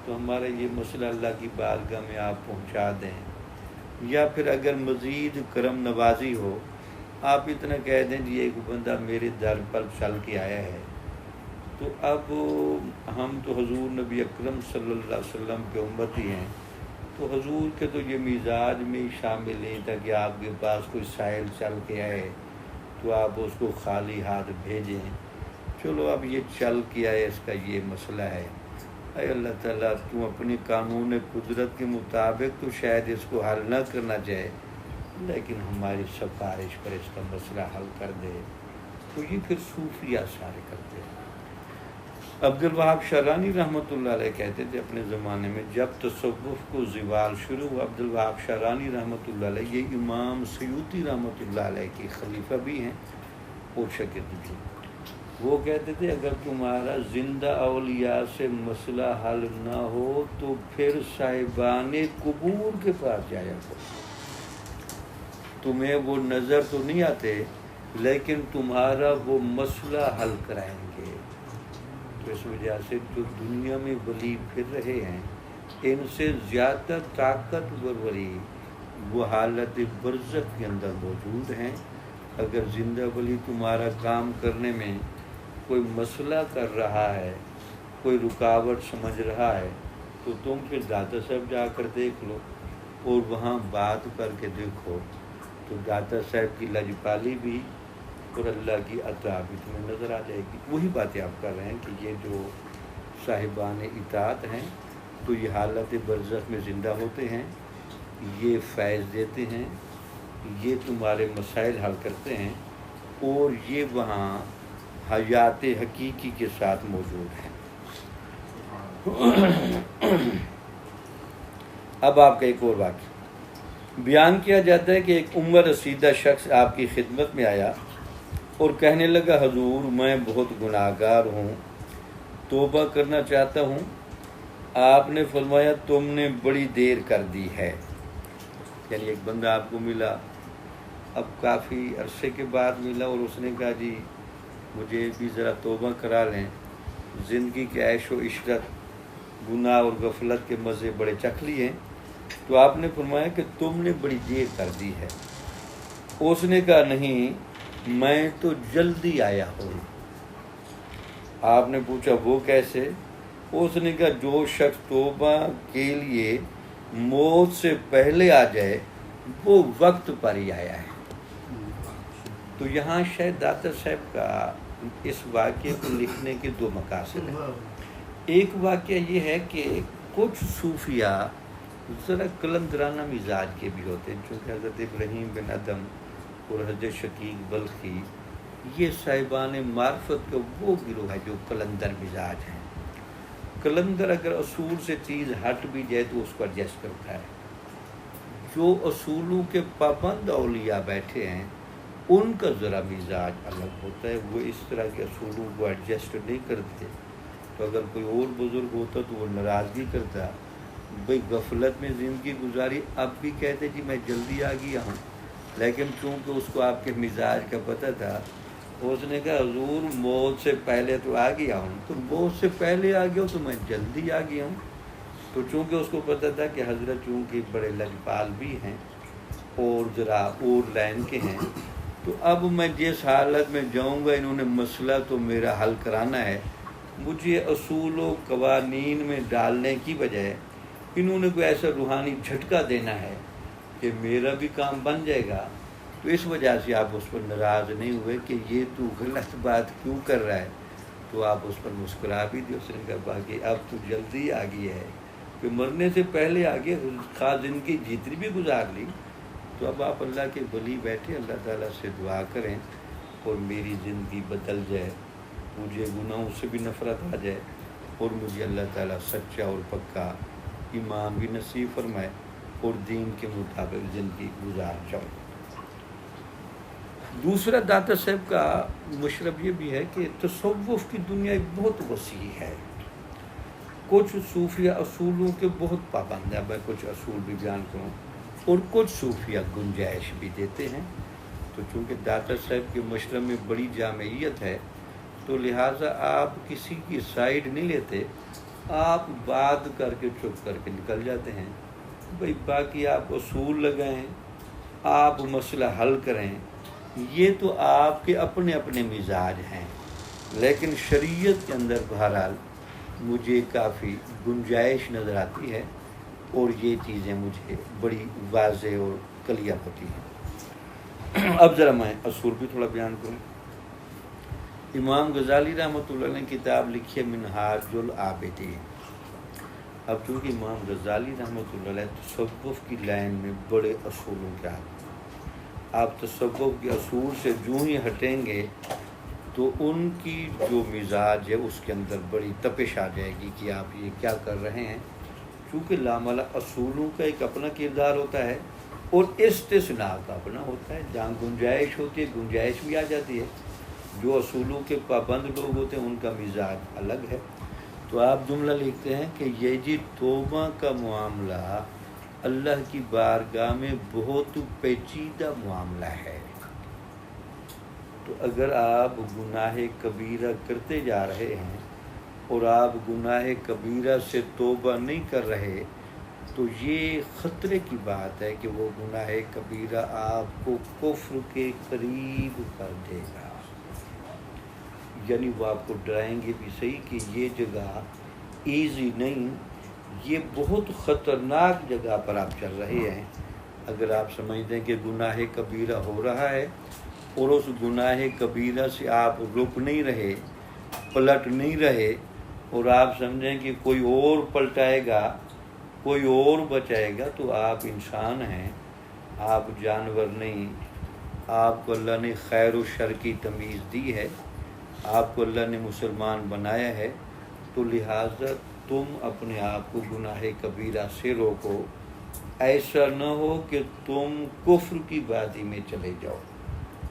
تو ہمارا یہ مسئلہ اللہ کی بارگاہ میں آپ پہنچا دیں۔ یا پھر اگر مزید کرم نوازی ہو، آپ اتنا کہہ دیں جی ایک بندہ میرے در پر چل کے آیا ہے، تو اب ہم تو حضور نبی اکرم صلی اللہ علیہ وسلم کے امتی ہیں، تو حضور کے تو یہ مزاج میں ہی شامل نہیں تھا کہ آپ کے پاس کوئی سائل چل کے آئے تو آپ اس کو خالی ہاتھ بھیجیں۔ چلو اب یہ چل کے آئے، اس کا یہ مسئلہ ہے، اے اللہ تعالیٰ تو اپنی قانون قدرت کے مطابق تو شاید اس کو حل نہ کرنا چاہے، لیکن ہماری سفارش پر اس کا مسئلہ حل کر دے۔ تو یہ پھر صوفیہ سارے کرتے ہیں۔ عبد الوہاب شعرانی رحمۃ اللہ علیہ کہتے تھے اپنے زمانے میں جب تصوف کو زوال شروع ہوا، عبد الوہاب شعرانی رحمۃ اللہ علیہ یہ امام سیوطی رحمۃ اللہ علیہ کی خلیفہ بھی ہیں اور شاگرد بھی، وہ کہتے تھے اگر تمہارا زندہ اولیاء سے مسئلہ حل نہ ہو تو پھر صاحبان قبور کے پاس جایا کرو، تمہیں وہ نظر تو نہیں آتے لیکن تمہارا وہ مسئلہ حل کرائیں گے۔ تو اس وجہ سے جو دنیا میں ولی پھر رہے ہیں، ان سے زیادہ طاقتور ولی وہ حالت برزخ کے اندر موجود ہیں۔ اگر زندہ ولی تمہارا کام کرنے میں کوئی مسئلہ کر رہا ہے، کوئی رکاوٹ سمجھ رہا ہے، تو تم پھر داتا صاحب جا کر دیکھ لو اور وہاں بات کر کے دیکھو، تو داتا صاحب کی لجپالی بھی اور اللہ کی عطا بھی تمہیں نظر آ جائے گی۔ وہی باتیں آپ کر رہے ہیں کہ یہ جو صاحبان اطاعت ہیں تو یہ حالت برزخ میں زندہ ہوتے ہیں، یہ فیض دیتے ہیں، یہ تمہارے مسائل حل کرتے ہیں، اور یہ وہاں حیات حقیقی کے ساتھ موجود ہیں۔ اب آپ کا ایک اور واقعہ بیان کیا جاتا ہے کہ ایک عمر رسیدہ شخص آپ کی خدمت میں آیا اور کہنے لگا حضور میں بہت گناہ گار ہوں، توبہ کرنا چاہتا ہوں۔ آپ نے فرمایا تم نے بڑی دیر کر دی ہے۔ یعنی ایک بندہ آپ کو ملا، اب کافی عرصے کے بعد ملا اور اس نے کہا جی مجھے بھی ذرا توبہ کرا لیں، زندگی کے عیش و عشرت، گناہ اور غفلت کے مزے بڑے چکھ لیے۔ تو آپ نے فرمایا کہ تم نے بڑی دیر کر دی ہے۔ اس نے کہا نہیں میں تو جلدی آیا ہوں۔ آپ نے پوچھا وہ کیسے؟ اس نے کہا جو شخص توبہ کے لیے موت سے پہلے آ جائے وہ وقت پر ہی آیا ہے۔ تو یہاں شاید داتا صاحب کا اس واقعے کو لکھنے کے دو مقاصد ہیں۔ ایک واقعہ یہ ہے کہ کچھ صوفیہ ذرا قلندرانہ مزاج کے بھی ہوتے ہیں، چونکہ حضرت ابراہیم بن ادم اور حضرت شقیق بلخی یہ صاحبان معرفت کا وہ گروہ ہے جو قلندر مزاج ہیں۔ قلندر اگر اصول سے چیز ہٹ بھی جائے تو اس کو ایڈجسٹ کرتا ہے۔ جو اصولوں کے پابند اولیاء بیٹھے ہیں ان کا ذرا مزاج الگ ہوتا ہے، وہ اس طرح کے اصولوں کو ایڈجسٹ نہیں کرتے۔ تو اگر کوئی اور بزرگ ہوتا تو وہ ناراضگی کرتا، بھئی غفلت میں زندگی گزاری، اب بھی کہتے جی میں جلدی آ گیا ہوں، لیکن چونکہ اس کو آپ کے مزاج کا پتہ تھا، اس نے کہا حضور موت سے پہلے تو آ گیا ہوں، تو موت سے پہلے آ گیا ہوں تو میں جلدی آ گیا ہوں۔ تو چونکہ اس کو پتہ تھا کہ حضرت چونکہ بڑے لجپال بھی ہیں اور ذرا اور لائن کے ہیں، تو اب میں جس حالت میں جاؤں گا انہوں نے مسئلہ تو میرا حل کرانا ہے، مجھے اصول و قوانین میں ڈالنے کی بجائے انہوں نے کوئی ایسا روحانی جھٹکا دینا ہے کہ میرا بھی کام بن جائے گا، تو اس وجہ سے آپ اس پر ناراض نہیں ہوئے کہ یہ تو غلط بات کیوں کر رہا ہے، تو آپ اس پر مسکرا بھی دو۔ اس نے کہا باقی اب تو جلدی آ گئی ہے کہ مرنے سے پہلے آگے خاص زندگی جتنی بھی گزار لی، تو اب آپ اللہ کے ولی بیٹھے اللہ تعالیٰ سے دعا کریں اور میری زندگی بدل جائے، مجھے گناہوں سے بھی نفرت آ جائے اور مجھے اللہ تعالیٰ سچا اور پکا ایمان بھی نصیب فرمائے اور دین کے مطابق زندگی گزار جاؤ۔ دوسرا داتا صاحب کا مشرب یہ بھی ہے کہ تصوف کی دنیا ایک بہت وسیع ہے۔ کچھ صوفیہ اصولوں کے بہت پابند ہیں، میں کچھ اصول بھی بیان کروں، اور کچھ صوفیہ گنجائش بھی دیتے ہیں۔ تو چونکہ داتا صاحب کے مشرب میں بڑی جامعیت ہے، تو لہٰذا آپ کسی کی سائیڈ نہیں لیتے، آپ بات کر کے چپ کر کے نکل جاتے ہیں۔ بھئی باقی آپ اصول لگائیں، آپ مسئلہ حل کریں، یہ تو آپ کے اپنے اپنے مزاج ہیں، لیکن شریعت کے اندر بہرحال مجھے کافی گنجائش نظر آتی ہے اور یہ چیزیں مجھے بڑی واضح اور کلیئر ہوتی ہیں۔ اب ذرا میں اصول بھی تھوڑا بیان کروں۔ امام غزالی رحمۃ اللہ علیہ نے کتاب لکھی ہے منہاج العابدین۔ اب چونکہ امام غزالی رحمۃ اللہ علیہ تصوف کی لائن میں بڑے اصولوں کے آدمی، آپ تصوف کے اصول سے جو ہی ہٹیں گے تو ان کی جو مزاج ہے اس کے اندر بڑی تپش آ جائے گی کہ آپ یہ کیا کر رہے ہیں، چونکہ لاملا اصولوں کا ایک اپنا کردار ہوتا ہے اور استثناء کا اپنا ہوتا ہے۔ جہاں گنجائش ہوتی ہے گنجائش بھی آ جاتی ہے، جو اصولوں کے پابند لوگ ہوتے ہیں ان کا مزاج الگ ہے۔ تو آپ جملہ لکھتے ہیں کہ یہ جی توبہ کا معاملہ اللہ کی بارگاہ میں بہت پیچیدہ معاملہ ہے۔ تو اگر آپ گناہ کبیرہ کرتے جا رہے ہیں اور آپ گناہ کبیرہ سے توبہ نہیں کر رہے، تو یہ خطرے کی بات ہے کہ وہ گناہ کبیرہ آپ کو کفر کے قریب کر دے گا۔ یعنی وہ آپ کو ڈرائیں گے بھی صحیح کہ یہ جگہ ایزی نہیں، یہ بہت خطرناک جگہ پر آپ چل رہے ہیں۔ اگر آپ سمجھتے ہیں کہ گناہ کبیرہ ہو رہا ہے اور اس گناہ کبیرہ سے آپ رک نہیں رہے، پلٹ نہیں رہے، اور آپ سمجھیں کہ کوئی اور پلٹائے گا، کوئی اور بچائے گا، تو آپ انسان ہیں، آپ جانور نہیں۔ آپ کو اللہ نے خیر و شر کی تمیز دی ہے، آپ کو اللہ نے مسلمان بنایا ہے، تو لہٰذا تم اپنے آپ کو گناہ کبیرہ سے روکو، ایسا نہ ہو کہ تم کفر کی وادی میں چلے جاؤ۔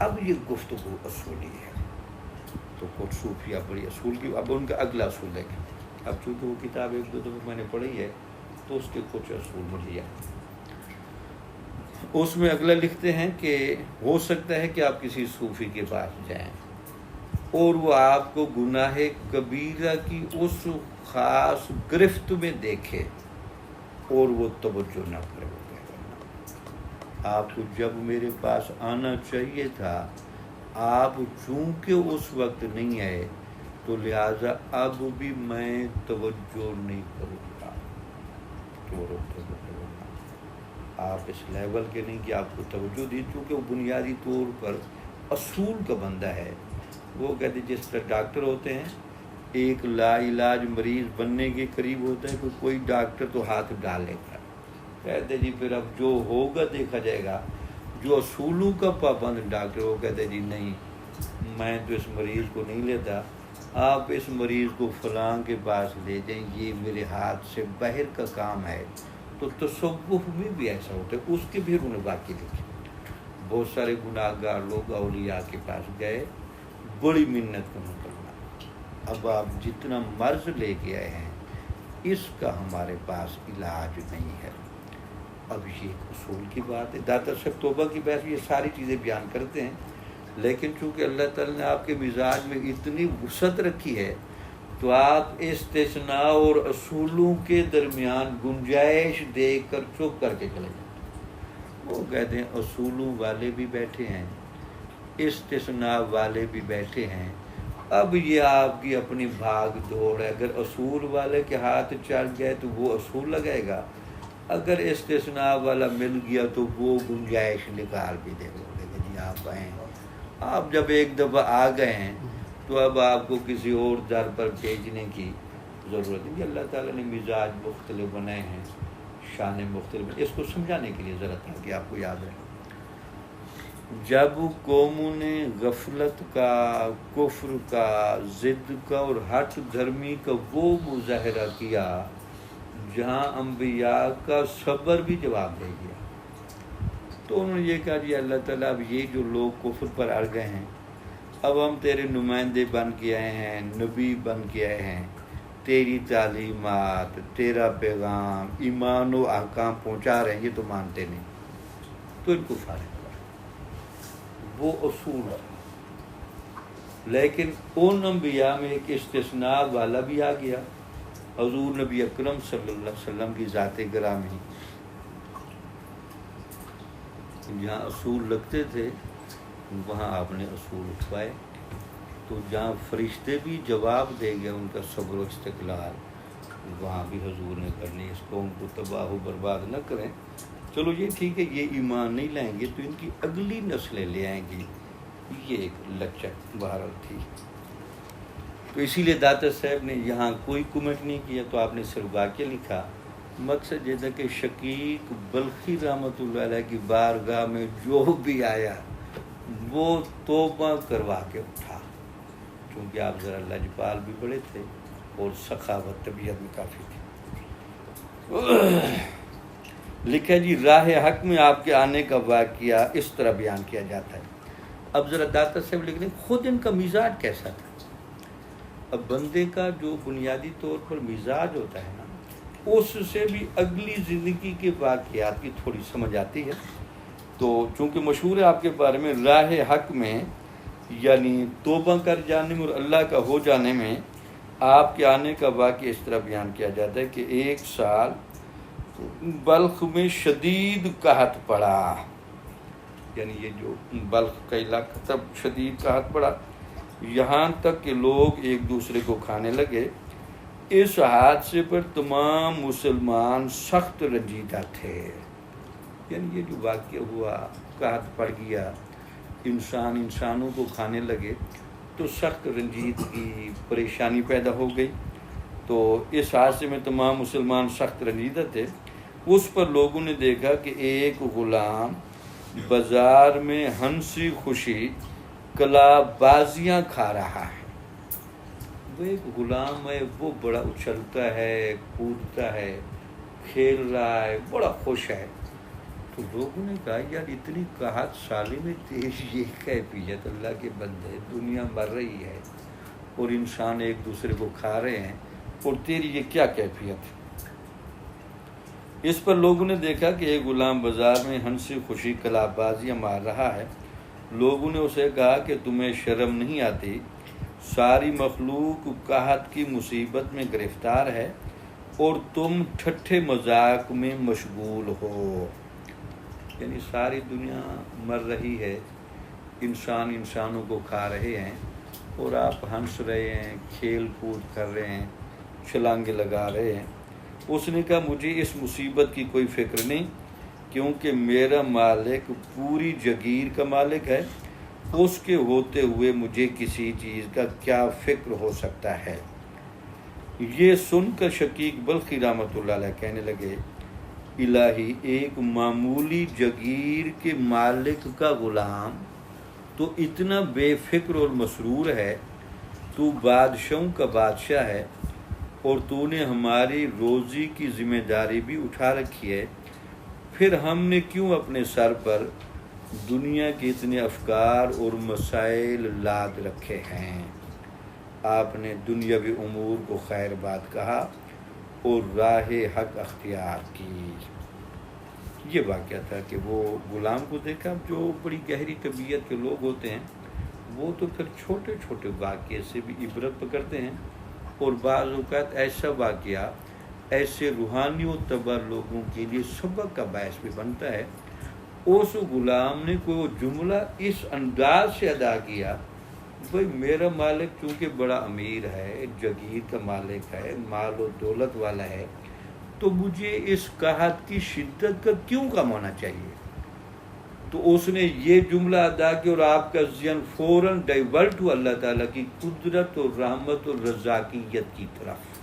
اب یہ گفتگو اصولی ہے، تو کچھ صوفیہ بڑی اصول کی، اب ان کا اگلا اصول دیکھیں۔ اب چونکہ وہ کتاب ایک دو دفعہ میں نے پڑھی ہے تو اس کے کچھ اصول مجھے یاد۔ اس میں اگلا لکھتے ہیں کہ ہو سکتا ہے کہ آپ کسی صوفی کے پاس جائیں اور وہ آپ کو گناہ کبیرہ کی اس خاص گرفت میں دیکھے اور وہ توجہ نہ کرے۔ آپ کو جب میرے پاس آنا چاہیے تھا، آپ چونکہ اس وقت نہیں آئے، تو لہٰذا اب بھی میں توجہ نہیں کروں گا۔ آپ اس لیول کے نہیں کہ آپ کو توجہ دی، چونکہ وہ بنیادی طور پر اصول کا بندہ ہے۔ وہ کہتے جس طرح ڈاکٹر ہوتے ہیں، ایک لا علاج مریض بننے کے قریب ہوتا ہے، کوئی ڈاکٹر تو ہاتھ ڈالے گا، کہتے جی پھر اب جو ہوگا دیکھا جائے گا۔ جو اصولوں کا پابند ڈاکٹر وہ کہتے جی نہیں، میں تو اس مریض کو نہیں لیتا، آپ اس مریض کو فلاں کے پاس لے جائیں، یہ میرے ہاتھ سے باہر کا کام ہے۔ تو تصوف میں بھی ایسا ہوتا ہے، اس کے بھی انہوں نے واقعی لکھی۔ بہت سارے گناہ گار لوگ اولیاء کے پاس گئے، بڑی منت کرنا، اب آپ جتنا مرض لے کے آئے ہیں اس کا ہمارے پاس علاج نہیں ہے۔ اب یہ ایک اصول کی بات ہے۔ داتا صاحب توبہ کی بحث یہ ساری چیزیں بیان کرتے ہیں، لیکن چونکہ اللہ تعالیٰ نے آپ کے مزاج میں اتنی وسعت رکھی ہے، تو آپ استثناء اور اصولوں کے درمیان گنجائش دے کر چپ کر کے چلے جائیں۔ وہ کہتے ہیں اصولوں والے بھی بیٹھے ہیں، استثناء والے بھی بیٹھے ہیں، اب یہ آپ کی اپنی بھاگ دوڑ ہے، اگر اصول والے کے ہاتھ چل گئے تو وہ اصول لگائے گا، اگر استثناء والا مل گیا تو وہ گنجائش نکال بھی دے گا کہ جی آپ آئیں۔ آپ جب ایک دفعہ آ گئے ہیں تو اب آپ کو کسی اور در پر بھیجنے کی ضرورت نہیں۔ اللہ تعالیٰ نے مزاج مختلف بنائے ہیں، شان مختلف، اس کو سمجھانے کے لیے ضرورت ہے کہ آپ کو یاد رہے۔ جب قوموں نے غفلت کا، کفر کا، ضد کا اور ہٹ دھرمی کا وہ مظاہرہ کیا جہاں انبیاء کا صبر بھی جواب دے گیا، تو انہوں نے یہ کہا جی اللہ تعالیٰ اب یہ جو لوگ کفر پر اڑ گئے ہیں، اب ہم تیرے نمائندے بن کے آئے ہیں، نبی بن کے آئے ہیں، تیری تعلیمات، تیرا پیغام، ایمان و احکام پہنچا رہے ہیں، یہ تو مانتے نہیں، تو ان کو فارغ کر۔ وہ اصول ہے، لیکن ان انبیاء میں ایک استثناء والا بھی آ گیا، حضور نبی اکرم صلی اللہ علیہ وسلم کی ذات گرامی۔ جہاں اصول لگتے تھے وہاں آپ نے اصول اٹھوائے، تو جہاں فرشتے بھی جواب دے گئے ان کا صبر و استقلال، وہاں بھی حضور نے کرنی، اس قوم کو تباہ و برباد نہ کریں۔ چلو یہ ٹھیک ہے، یہ ایمان نہیں لائیں گے تو ان کی اگلی نسلیں لے آئیں گی، یہ ایک لچک بہرحال تھی۔ تو اسی لیے داتا صاحب نے یہاں کوئی کمنٹ نہیں کیا، تو آپ نے صرف واقعہ لکھا۔ مقصد یہ تھا کہ شقیق بلخی رحمۃ اللہ علیہ کی بارگاہ میں جو بھی آیا وہ توبہ کروا کے اٹھا، کیونکہ آپ ذرا لجپال بھی بڑے تھے اور سخاوت طبیعت میں کافی تھی۔ لکھا جی راہ حق میں آپ کے آنے کا واقعہ اس طرح بیان کیا جاتا ہے۔ اب ذرا داتا صاحب لکھ لیں خود ان کا مزاج کیسا تھا۔ اب بندے کا جو بنیادی طور پر مزاج ہوتا ہے نا، اس سے بھی اگلی زندگی کے واقعات کی تھوڑی سمجھ آتی ہے۔ تو چونکہ مشہور ہے آپ کے بارے میں، راہ حق میں یعنی توبہ کر جانے میں اور اللہ کا ہو جانے میں آپ کے آنے کا واقعہ اس طرح بیان کیا جاتا ہے کہ ایک سال بلخ میں شدید قحط پڑا، یعنی یہ جو بلخ کا علاقہ تب شدید قحط پڑا، یہاں تک کہ لوگ ایک دوسرے کو کھانے لگے۔ اس حادثے پر تمام مسلمان سخت رنجیدہ تھے، یعنی یہ جو واقعہ ہوا، قحط پڑ گیا، انسان انسانوں کو کھانے لگے تو سخت رنجیدگی، پریشانی پیدا ہو گئی۔ تو اس حادثے میں تمام مسلمان سخت رنجیدہ تھے۔ اس پر لوگوں نے دیکھا کہ ایک غلام بازار میں ہنسی خوشی کلا بازیاں کھا رہا ہے۔ وہ ایک غلام ہے، وہ بڑا اچھلتا ہے، کودتا ہے، کھیل رہا ہے، بڑا خوش ہے۔ تو لوگوں نے کہا یار اتنی قحط سالی میں تیز یہ کیفیت، اللہ کے بندے، دنیا مر رہی ہے اور انسان ایک دوسرے کو کھا رہے ہیں اور تیری یہ کیا کیفیت ہے؟ اس پر لوگوں نے دیکھا کہ ایک غلام بازار میں ہنسی خوشی کلا بازیاں مار رہا ہے۔ لوگوں نے اسے کہا کہ تمہیں شرم نہیں آتی؟ ساری مخلوق قحط کی مصیبت میں گرفتار ہے اور تم ٹھٹھے مذاق میں مشغول ہو، یعنی ساری دنیا مر رہی ہے، انسان انسانوں کو کھا رہے ہیں اور آپ ہنس رہے ہیں، کھیل کود کر رہے ہیں، چھلانگے لگا رہے ہیں۔ اس نے کہا مجھے اس مصیبت کی کوئی فکر نہیں، کیونکہ میرا مالک پوری جگیر کا مالک ہے، اس کے ہوتے ہوئے مجھے کسی چیز کا کیا فکر ہو سکتا ہے۔ یہ سن کر شقیق بلخی رحمۃ اللہ علیہ کہنے لگے الہی، ایک معمولی جگیر کے مالک کا غلام تو اتنا بے فکر اور مسرور ہے، تو بادشاہوں کا بادشاہ ہے اور تو نے ہماری روزی کی ذمہ داری بھی اٹھا رکھی ہے، پھر ہم نے کیوں اپنے سر پر دنیا کے اتنے افکار اور مسائل لاد رکھے ہیں۔ آپ نے دنیاوی امور کو خیر بات کہا اور راہ حق اختیار کی۔ یہ واقعہ تھا کہ وہ غلام کو دیکھا، جو بڑی گہری طبیعت کے لوگ ہوتے ہیں وہ تو پھر چھوٹے چھوٹے واقعے سے بھی عبرت پکڑتے ہیں، اور بعض اوقات ایسا واقعہ ایسے روحانی و تبر لوگوں کے لیے سبق کا باعث بھی بنتا ہے۔ اس غلام نے کوئی جملہ اس انداز سے ادا کیا بھائی میرا مالک چونکہ بڑا امیر ہے، جگیر کا مالک ہے، مال و دولت والا ہے، تو مجھے اس قحط کی شدت کا کیوں کم ہونا چاہیے؟ تو اس نے یہ جملہ ادا کیا اور آپ کا ذہن فوراً ڈائیورٹ ہوا اللہ تعالیٰ کی قدرت اور رحمت اور رزاقیت کی طرف۔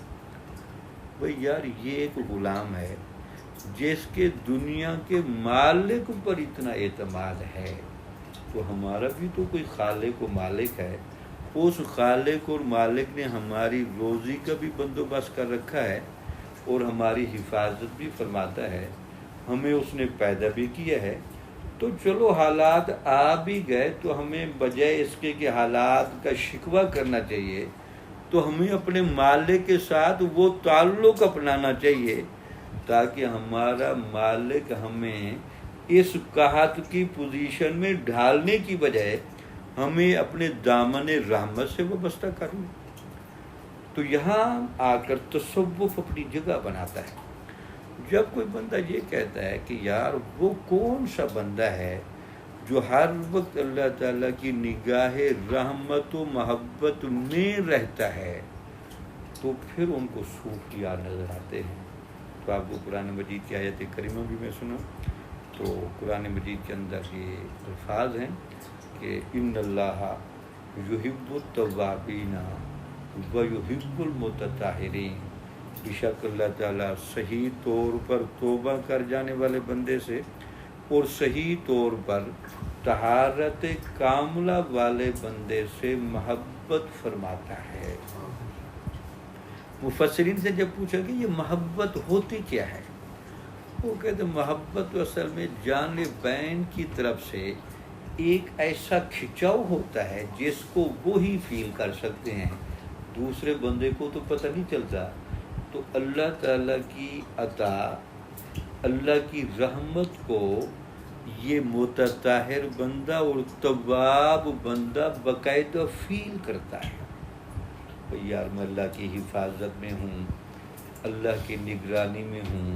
بھئی یار یہ ایک غلام ہے جس کے دنیا کے مالک پر اتنا اعتماد ہے، تو ہمارا بھی تو کوئی خالق و مالک ہے۔ اس خالق اور مالک نے ہماری روزی کا بھی بندوبست کر رکھا ہے اور ہماری حفاظت بھی فرماتا ہے، ہمیں اس نے پیدا بھی کیا ہے۔ تو چلو حالات آ بھی گئے تو ہمیں بجائے اس کے کہ حالات کا شکوہ کرنا چاہیے، تو ہمیں اپنے مالک کے ساتھ وہ تعلق اپنانا چاہیے تاکہ ہمارا مالک ہمیں اس قحط کی پوزیشن میں ڈھالنے کی بجائے ہمیں اپنے دامن رحمت سے وابستہ کر لیں۔ تو یہاں آ کر تصوف اپنی جگہ بناتا ہے۔ جب کوئی بندہ یہ کہتا ہے کہ یار وہ کون سا بندہ ہے جو ہر وقت اللہ تعالیٰ کی نگاہ رحمت و محبت میں رہتا ہے، تو پھر ان کو صوفیاء نظر آتے ہیں۔ تو آپ کو قرآن مجید کی آیت کریمہ بھی میں سنا، تو قرآن مجید کے اندر یہ الفاظ ہیں کہ ان اللہ یحب التوابین و یحب المتطہرین، بے شک اللہ تعالیٰ صحیح طور پر توبہ کر جانے والے بندے سے اور صحیح طور پر طہارت کاملہ والے بندے سے محبت فرماتا ہے۔ مفسرین سے جب پوچھا کہ یہ محبت ہوتی کیا ہے، وہ کہتے ہیں محبت اصل میں جانبین کی طرف سے ایک ایسا کھچاؤ ہوتا ہے جس کو وہی فیل کر سکتے ہیں، دوسرے بندے کو تو پتہ نہیں چلتا۔ تو اللہ تعالیٰ کی عطا، اللہ کی رحمت کو یہ متطہر بندہ اور تواب بندہ باقاعدہ فیل کرتا ہے۔ یار میں اللہ کی حفاظت میں ہوں، اللہ کی نگرانی میں ہوں،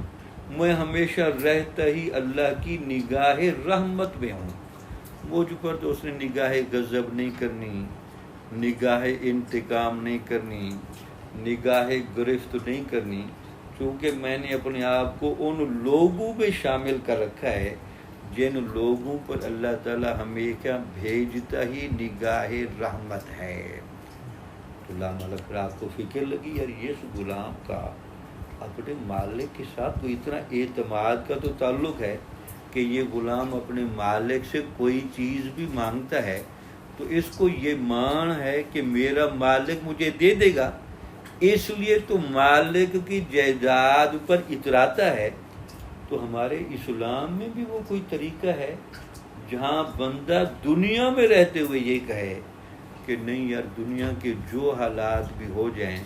میں ہمیشہ رہتا ہی اللہ کی نگاہ رحمت میں ہوں۔ مجھ پر تو اس نے نگاہ غضب نہیں کرنی، نگاہ انتقام نہیں کرنی، نگاہ گرفت نہیں کرنی، چونکہ میں نے اپنے آپ کو ان لوگوں میں شامل کر رکھا ہے جن لوگوں پر اللہ تعالی ہمیشہ بھیجتا ہی نگاہ رحمت ہے۔ تو لاملک رات کو فکر لگی یار یہ غلام کا اپنے مالک کے ساتھ تو اتنا اعتماد کا تو تعلق ہے کہ یہ غلام اپنے مالک سے کوئی چیز بھی مانگتا ہے تو اس کو یہ مان ہے کہ میرا مالک مجھے دے دے گا، اس لیے تو مالک کی جائیداد پر اتراتا ہے۔ تو ہمارے اسلام میں بھی وہ کوئی طریقہ ہے جہاں بندہ دنیا میں رہتے ہوئے یہ کہے کہ نہیں یار دنیا کے جو حالات بھی ہو جائیں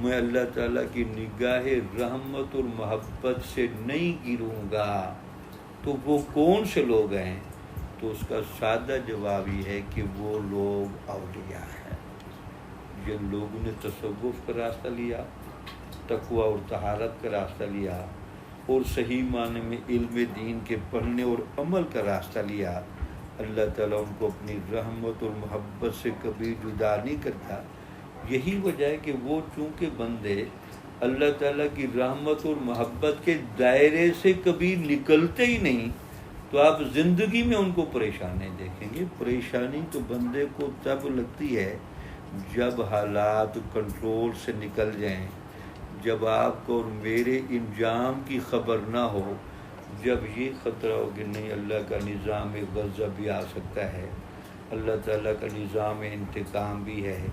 میں اللہ تعالیٰ کی نگاہ رحمت اور محبت سے نہیں گروں گا۔ تو وہ کون سے لوگ ہیں؟ تو اس کا سادہ جواب یہ ہے کہ وہ لوگ اولیاء ہیں، جن لوگوں نے تصوف کا راستہ لیا، تقوی اور طہارت کا راستہ لیا اور صحیح معنی میں علم دین کے پڑھنے اور عمل کا راستہ لیا۔ اللہ تعالیٰ ان کو اپنی رحمت اور محبت سے کبھی جدا نہیں کرتا۔ یہی وجہ ہے کہ وہ چونکہ بندے اللہ تعالیٰ کی رحمت اور محبت کے دائرے سے کبھی نکلتے ہی نہیں، تو آپ زندگی میں ان کو پریشان نہیں دیکھیں گے۔ پریشانی تو بندے کو تب لگتی ہے جب حالات کنٹرول سے نکل جائیں، جب آپ کو اور میرے انجام کی خبر نہ ہو، جب یہ خطرہ ہو کہ نہیں اللہ کا نظام غضب بھی آ سکتا ہے، اللہ تعالیٰ کا نظام انتقام بھی ہے،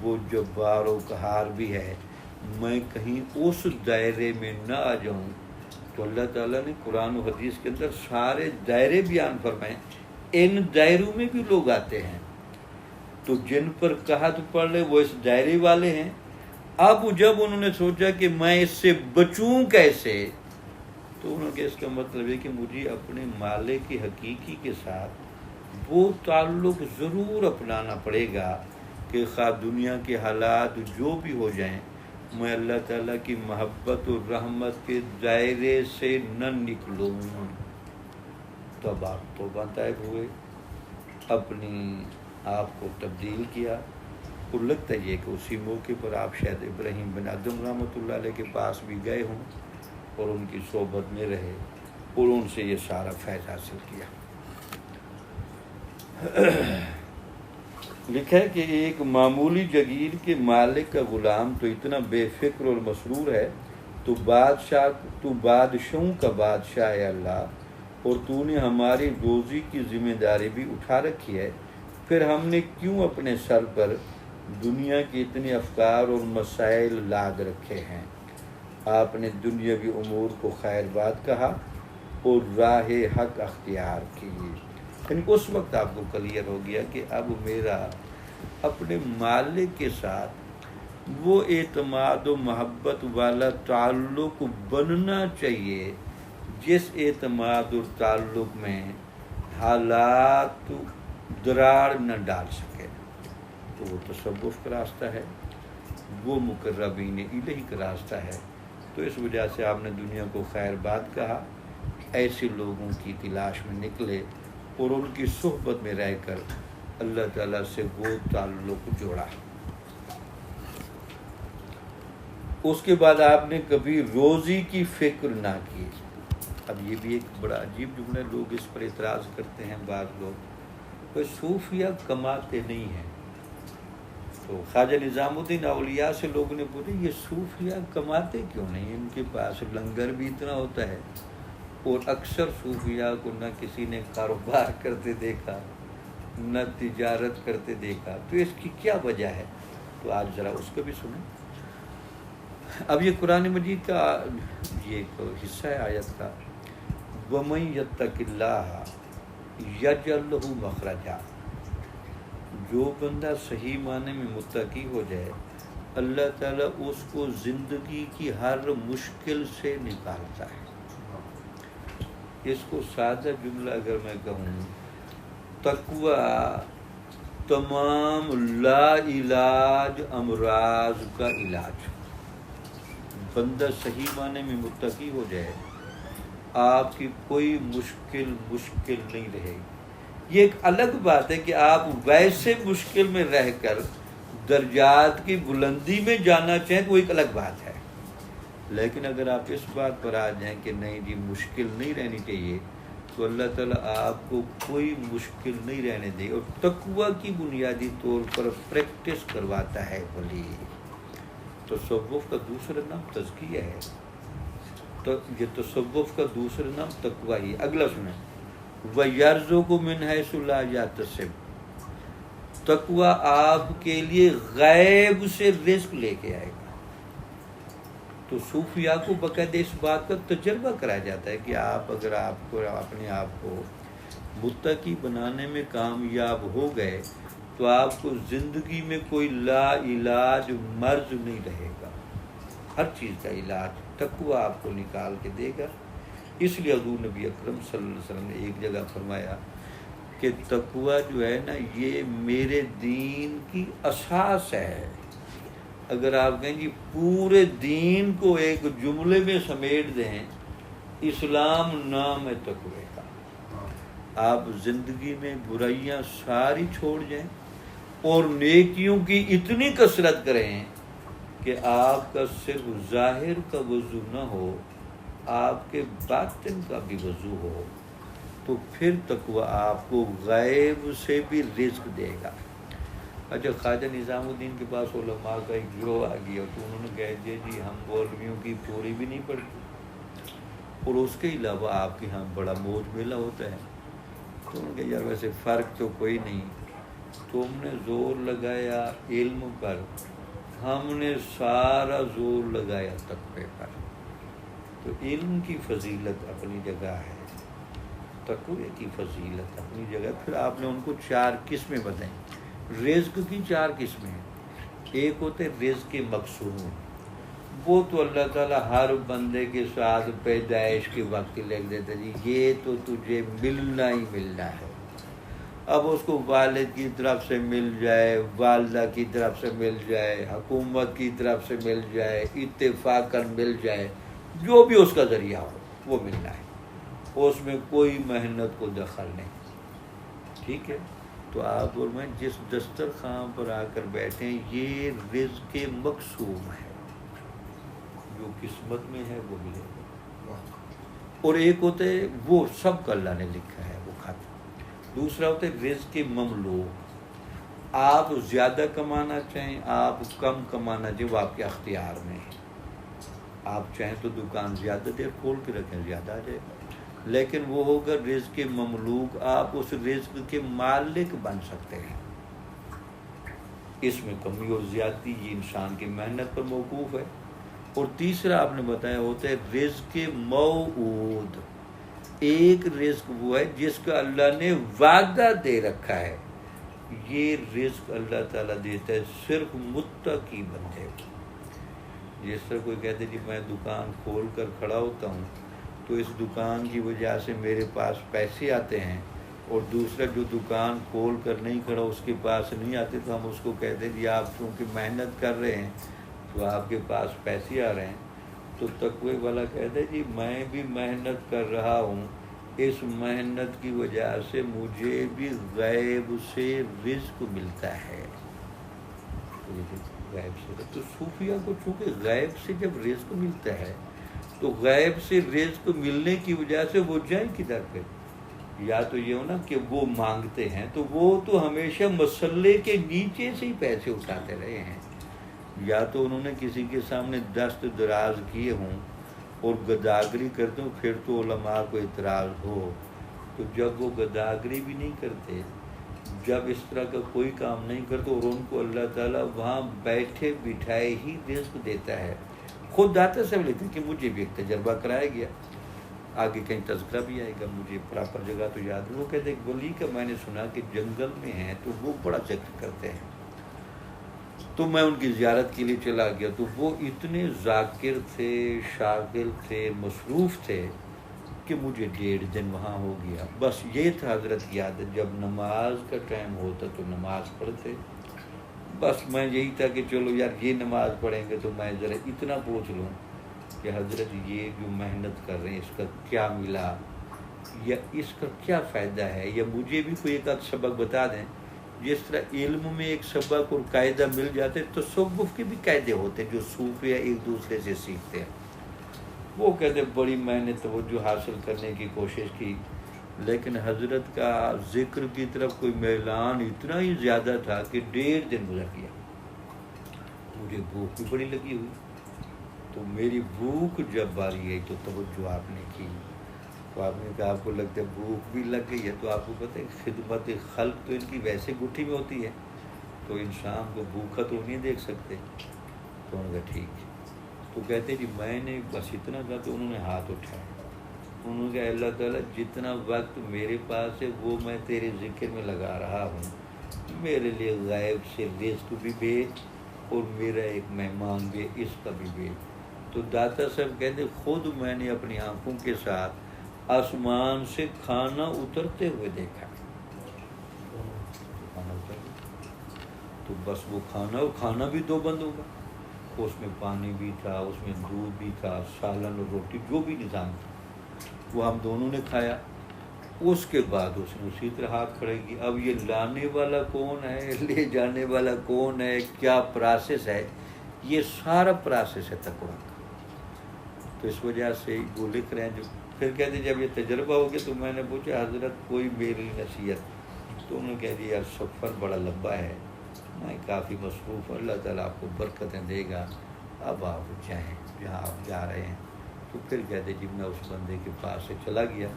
وہ جبار و قہار بھی ہے، میں کہیں اس دائرے میں نہ آ جاؤں۔ تو اللہ تعالیٰ نے قرآن و حدیث کے اندر سارے دائرے بیان فرمائے، ان دائروں میں بھی لوگ آتے ہیں، تو جن پر قحط پڑ رہے وہ اس دائرے والے ہیں۔ اب جب انہوں نے سوچا کہ میں اس سے بچوں کیسے، تو انہوں نے اس کا مطلب ہے کہ مجھے اپنے مالک کی حقیقی کے ساتھ وہ تعلق ضرور اپنانا پڑے گا کہ خواہ دنیا کے حالات جو بھی ہو جائیں میں اللہ تعالیٰ کی محبت اور رحمت کے دائرے سے نہ نکلوں۔ تب آپ توبہ طائب ہوئے، اپنی آپ کو تبدیل کیا، اور لگتا یہ کہ اسی موقع پر آپ شاید ابراہیم بن ادم رحمۃ اللہ علیہ کے پاس بھی گئے ہوں اور ان کی صحبت میں رہے اور ان سے یہ سارا فیض حاصل کیا۔ لکھا ہے کہ ایک معمولی جگیر کے مالک کا غلام تو اتنا بے فکر اور مسرور ہے، تو بادشاہوں کا بادشاہ ہے اللہ، اور تو نے ہماری روزی کی ذمہ داری بھی اٹھا رکھی ہے، پھر ہم نے کیوں اپنے سر پر دنیا کے اتنے افکار اور مسائل لاد رکھے ہیں؟ آپ نے دنیاوی امور کو خیر بات کہا اور راہ حق اختیار کی۔ یعنی اس وقت آپ کو کلیئر ہو گیا کہ اب میرا اپنے مالک کے ساتھ وہ اعتماد و محبت والا تعلق بننا چاہیے جس اعتماد اور تعلق میں حالات دراڑ نہ ڈال سکے۔ تو وہ تصوف کا راستہ ہے، وہ مقربین الہی کا راستہ ہے۔ تو اس وجہ سے آپ نے دنیا کو خیر بات کہا، ایسے لوگوں کی تلاش میں نکلے اور ان کی صحبت میں رہ کر اللہ تعالیٰ سے وہ تعلق جوڑا۔ اس کے بعد آپ نے کبھی روزی کی فکر نہ کی۔ اب یہ بھی ایک بڑا عجیب جملہ، لوگ اس پر اعتراض کرتے ہیں بعض لوگ، کوئی صوفیہ کماتے نہیں ہیں۔ تو خواجہ نظام الدین اولیاء سے لوگوں نے پوچھا یہ صوفیہ کماتے کیوں نہیں؟ ان کے پاس لنگر بھی اتنا ہوتا ہے، اور اکثر صوفیہ کو نہ کسی نے کاروبار کرتے دیکھا نہ تجارت کرتے دیکھا، تو اس کی کیا وجہ ہے؟ تو آج ذرا اس کو بھی سنیں۔ اب یہ قرآن مجید کا یہ ایک حصہ ہے آیت کا، وَمَن يَتَّقِ اللَّهَ يَجْعَل لَّهُ مَخْرَجًا، جو بندہ صحیح معنی میں متقی ہو جائے اللہ تعالیٰ اس کو زندگی کی ہر مشکل سے نکالتا ہے۔ اس کو سادہ جملہ اگر میں کہوں، تقوی تمام لا علاج امراض کا علاج۔ بندہ صحیح معنی میں متقی ہو جائے، آپ کی کوئی مشکل نہیں رہے گی۔ یہ ایک الگ بات ہے کہ آپ ویسے مشکل میں رہ کر درجات کی بلندی میں جانا چاہیں تو وہ ایک الگ بات ہے، لیکن اگر آپ اس بات پر آ جائیں کہ نہیں جی مشکل نہیں رہنی چاہیے، تو اللہ تعالیٰ آپ کو کوئی مشکل نہیں رہنے دے، اور تقوی کی بنیادی طور پر پریکٹس کرواتا ہے ولی۔ تصوف کا دوسرا نام تزکیہ ہے، تو یہ تصوف کا دوسرا نام تقوی ہی۔ اگلا سنیں، وَيَرْزُقُ مِنْ حَيْثُ لَا يَحْتَسِبُ، تقوی آپ کے لیے غیب سے رزق لے کے آئے گا۔ تو صوفیاء کو باقاعدہ اس بات کا تجربہ کرایا جاتا ہے کہ آپ اگر آپ کو اپنے آپ کو متقی بنانے میں کامیاب ہو گئے تو آپ کو زندگی میں کوئی لا علاج مرض نہیں رہے گا، ہر چیز کا علاج تقوی آپ کو نکال کے دے گا۔ اس لیے حضور نبی اکرم صلی اللہ علیہ وسلم نے ایک جگہ فرمایا کہ تقوی جو ہے نا یہ میرے دین کی اساس ہے۔ اگر آپ کہیں جی پورے دین کو ایک جملے میں سمیٹ دیں، اسلام نام ہے تقوی کا۔ آپ زندگی میں برائیاں ساری چھوڑ جائیں اور نیکیوں کی اتنی کثرت کریں کہ آپ کا صرف ظاہر کا وضو نہ ہو، آپ کے باطن کا بھی وضو ہو، تو پھر تقوی آپ کو غیب سے بھی رزق دے گا۔ اچھا، خواجہ نظام الدین کے پاس علماء کا ایک گروہ آ گیا، تو انہوں نے کہا جی ہم مولویوں کی پوری بھی نہیں پڑھتے، اور اس کے علاوہ آپ کے ہاں بڑا موج میلہ ہوتا ہے۔ تو انہوں نے کہا یار ویسے فرق تو کوئی نہیں، تم نے زور لگایا علم پر، ہم نے سارا زور لگایا تقوی پر۔ تو علم کی فضیلت اپنی جگہ ہے، تقوی کی فضیلت اپنی جگہ۔ پھر آپ نے ان کو 4 قسمیں بتائیں۔ رزق کی 4 قسمیں ہیں۔ ایک ہوتے رزق مقسوم، وہ تو اللہ تعالیٰ ہر بندے کے ساتھ پیدائش کے وقت لکھ دیتا جی یہ تو تجھے ملنا ہی ملنا ہے۔ اب اس کو والد کی طرف سے مل جائے، والدہ کی طرف سے مل جائے، حکومت کی طرف سے مل جائے، اتفاقاً مل جائے، جو بھی اس کا ذریعہ ہو وہ ملنا ہے، اس میں کوئی محنت کو دخل نہیں، ٹھیک ہے۔ تو آپ اور میں جس دسترخوان پر آ کر بیٹھے ہیں یہ رزق مقسوم ہے، جو قسمت میں ہے وہ ملے گا۔ اور ایک ہوتا ہے وہ سب کا اللہ نے لکھا ہے وہ خط، دوسرا ہوتا ہے رزق مملوک، آپ زیادہ کمانا چاہیں آپ کم کمانا چاہیں وہ آپ کے اختیار میں ہے، آپ چاہیں تو دکان زیادہ دیر کھول کے رکھیں زیادہ آ جائے گا، لیکن وہ ہوگا رزق مملوک، آپ اس رزق کے مالک بن سکتے ہیں، اس میں کمی اور زیادتی یہ انسان کی محنت پر موقوف ہے۔ اور تیسرا آپ نے بتایا ہوتا ہے رزق موعود، ایک رزق وہ ہے جس کا اللہ نے وعدہ دے رکھا ہے، یہ رزق اللہ تعالیٰ دیتا ہے صرف متقی بندے کو۔ جس طرح کوئی کہتے جی میں دکان کھول کر کھڑا ہوتا ہوں تو اس دکان کی وجہ سے میرے پاس پیسے آتے ہیں، اور دوسرا جو دکان کھول کر نہیں کھڑا اس کے پاس نہیں آتے، تو ہم اس کو کہتے ہیں جی آپ چونکہ محنت کر رہے ہیں تو آپ کے پاس پیسے آ رہے ہیں۔ تو تقوی والا کہتا ہے جی میں بھی محنت کر رہا ہوں، اس محنت کی وجہ سے مجھے بھی غیب سے رزق ملتا ہے، غیب سے۔ تو صوفیہ کو چونکہ غیب سے جب رزق ملتا ہے تو غیب سے رزق ملنے کی وجہ سے وہ جائیں کدھر پہ؟ یا تو یہ ہو نا کہ وہ مانگتے ہیں تو وہ تو ہمیشہ مسلے کے نیچے سے ہی پیسے اٹھاتے رہے ہیں، یا تو انہوں نے کسی کے سامنے دست دراز کیے ہوں اور گداگری کرتے ہوں، پھر تو علماء کو اعتراض ہو۔ تو جب وہ گداگری بھی نہیں کرتے، جب اس طرح کا کوئی کام نہیں کرتے، اور ان کو اللہ تعالیٰ وہاں بیٹھے بٹھائے ہی رزق دیتا ہے، خود داتا سے لکھتے ہیں کہ مجھے بھی ایک تجربہ کرایا گیا، آگے کہیں تذکرہ بھی آئے گا، مجھے پراپر جگہ تو یاد ہے۔ وہ کہتے ہیں ایک ولی کا میں نے سنا کہ جنگل میں ہیں تو وہ بڑا ذکر کرتے ہیں، تو میں ان کی زیارت کے لیے چلا گیا، تو وہ اتنے ذاکر تھے، شاغل تھے، مصروف تھے کہ مجھے 1.5 دن وہاں ہو گیا۔ بس یہ تھا حضرت کی عادت، جب نماز کا ٹائم ہوتا تو نماز پڑھتے، بس میں یہی تھا کہ چلو یار یہ نماز پڑھیں گے تو میں ذرا اتنا پوچھ لوں کہ حضرت یہ جو محنت کر رہے ہیں اس کا کیا ملا، یا اس کا کیا فائدہ ہے، یا مجھے بھی کوئی ایک آدھ سبق بتا دیں۔ جس طرح علم میں ایک سبق اور قاعدہ مل جاتے، تصوف کے بھی قاعدے ہوتے جو صوفیہ ایک دوسرے سے سیکھتے ہیں۔ وہ کہتے بڑی میں نے توجہ حاصل کرنے کی کوشش کی، لیکن حضرت کا ذکر کی طرف کوئی میلان اتنا ہی زیادہ تھا کہ 1.5 دن گزر گیا، مجھے بھوک بھی بڑی لگی ہوئی، تو میری بھوک جب باری آئی تو توجہ آپ نے کی، تو آپ نے کہا آپ کو لگتا ہے بھوک بھی لگ گئی ہے، تو آپ کو پتہ ہے خدمت خلق تو ان کی ویسے گٹھی میں ہوتی ہے، تو انسان کو بھوکا تو نہیں دیکھ سکتے، تو انہوں نے کہا ٹھیک ہے۔ تو کہتے جی میں نے بس اتنا کہا تو انہوں نے ہاتھ اٹھایا، انہوں نے کہا اللہ تعالیٰ جتنا وقت میرے پاس ہے وہ میں تیرے ذکر میں لگا رہا ہوں، میرے لیے غیب سے رزق بھی بھیج اور میرا ایک مہمان بھی اس کا بھی بھیج۔ تو داتا صاحب کہتے خود میں نے اپنی آنکھوں کے ساتھ آسمان سے کھانا اترتے ہوئے دیکھا، تو بس وہ کھانا بھی 2 بند ہوگا، اس میں پانی بھی تھا، اس میں دودھ بھی تھا، سالن اور روٹی جو بھی نظام تھا وہ ہم دونوں نے کھایا۔ اس کے بعد اس نے اسی طرح ہاتھ کھڑے کی، اب یہ لانے والا کون ہے، لے جانے والا کون ہے، کیا پروسیس ہے، یہ سارا پروسیس ہے تقویٰ کا۔ تو اس وجہ سے وہ لکھ رہے ہیں، جو پھر کہتے جب یہ تجربہ ہو گیا تو میں نے پوچھا حضرت کوئی میری نصیحت، تو انہوں نے کہہ دیا یار سفر بڑا لمبا ہے، میں کافی مصروف ہوں، اللہ تعالیٰ آپ کو برکتیں دے گا، اب آپ جائیں جہاں آپ جا رہے ہیں۔ تو پھر کہتے جی میں اس بندے کے پاس سے چلا گیا،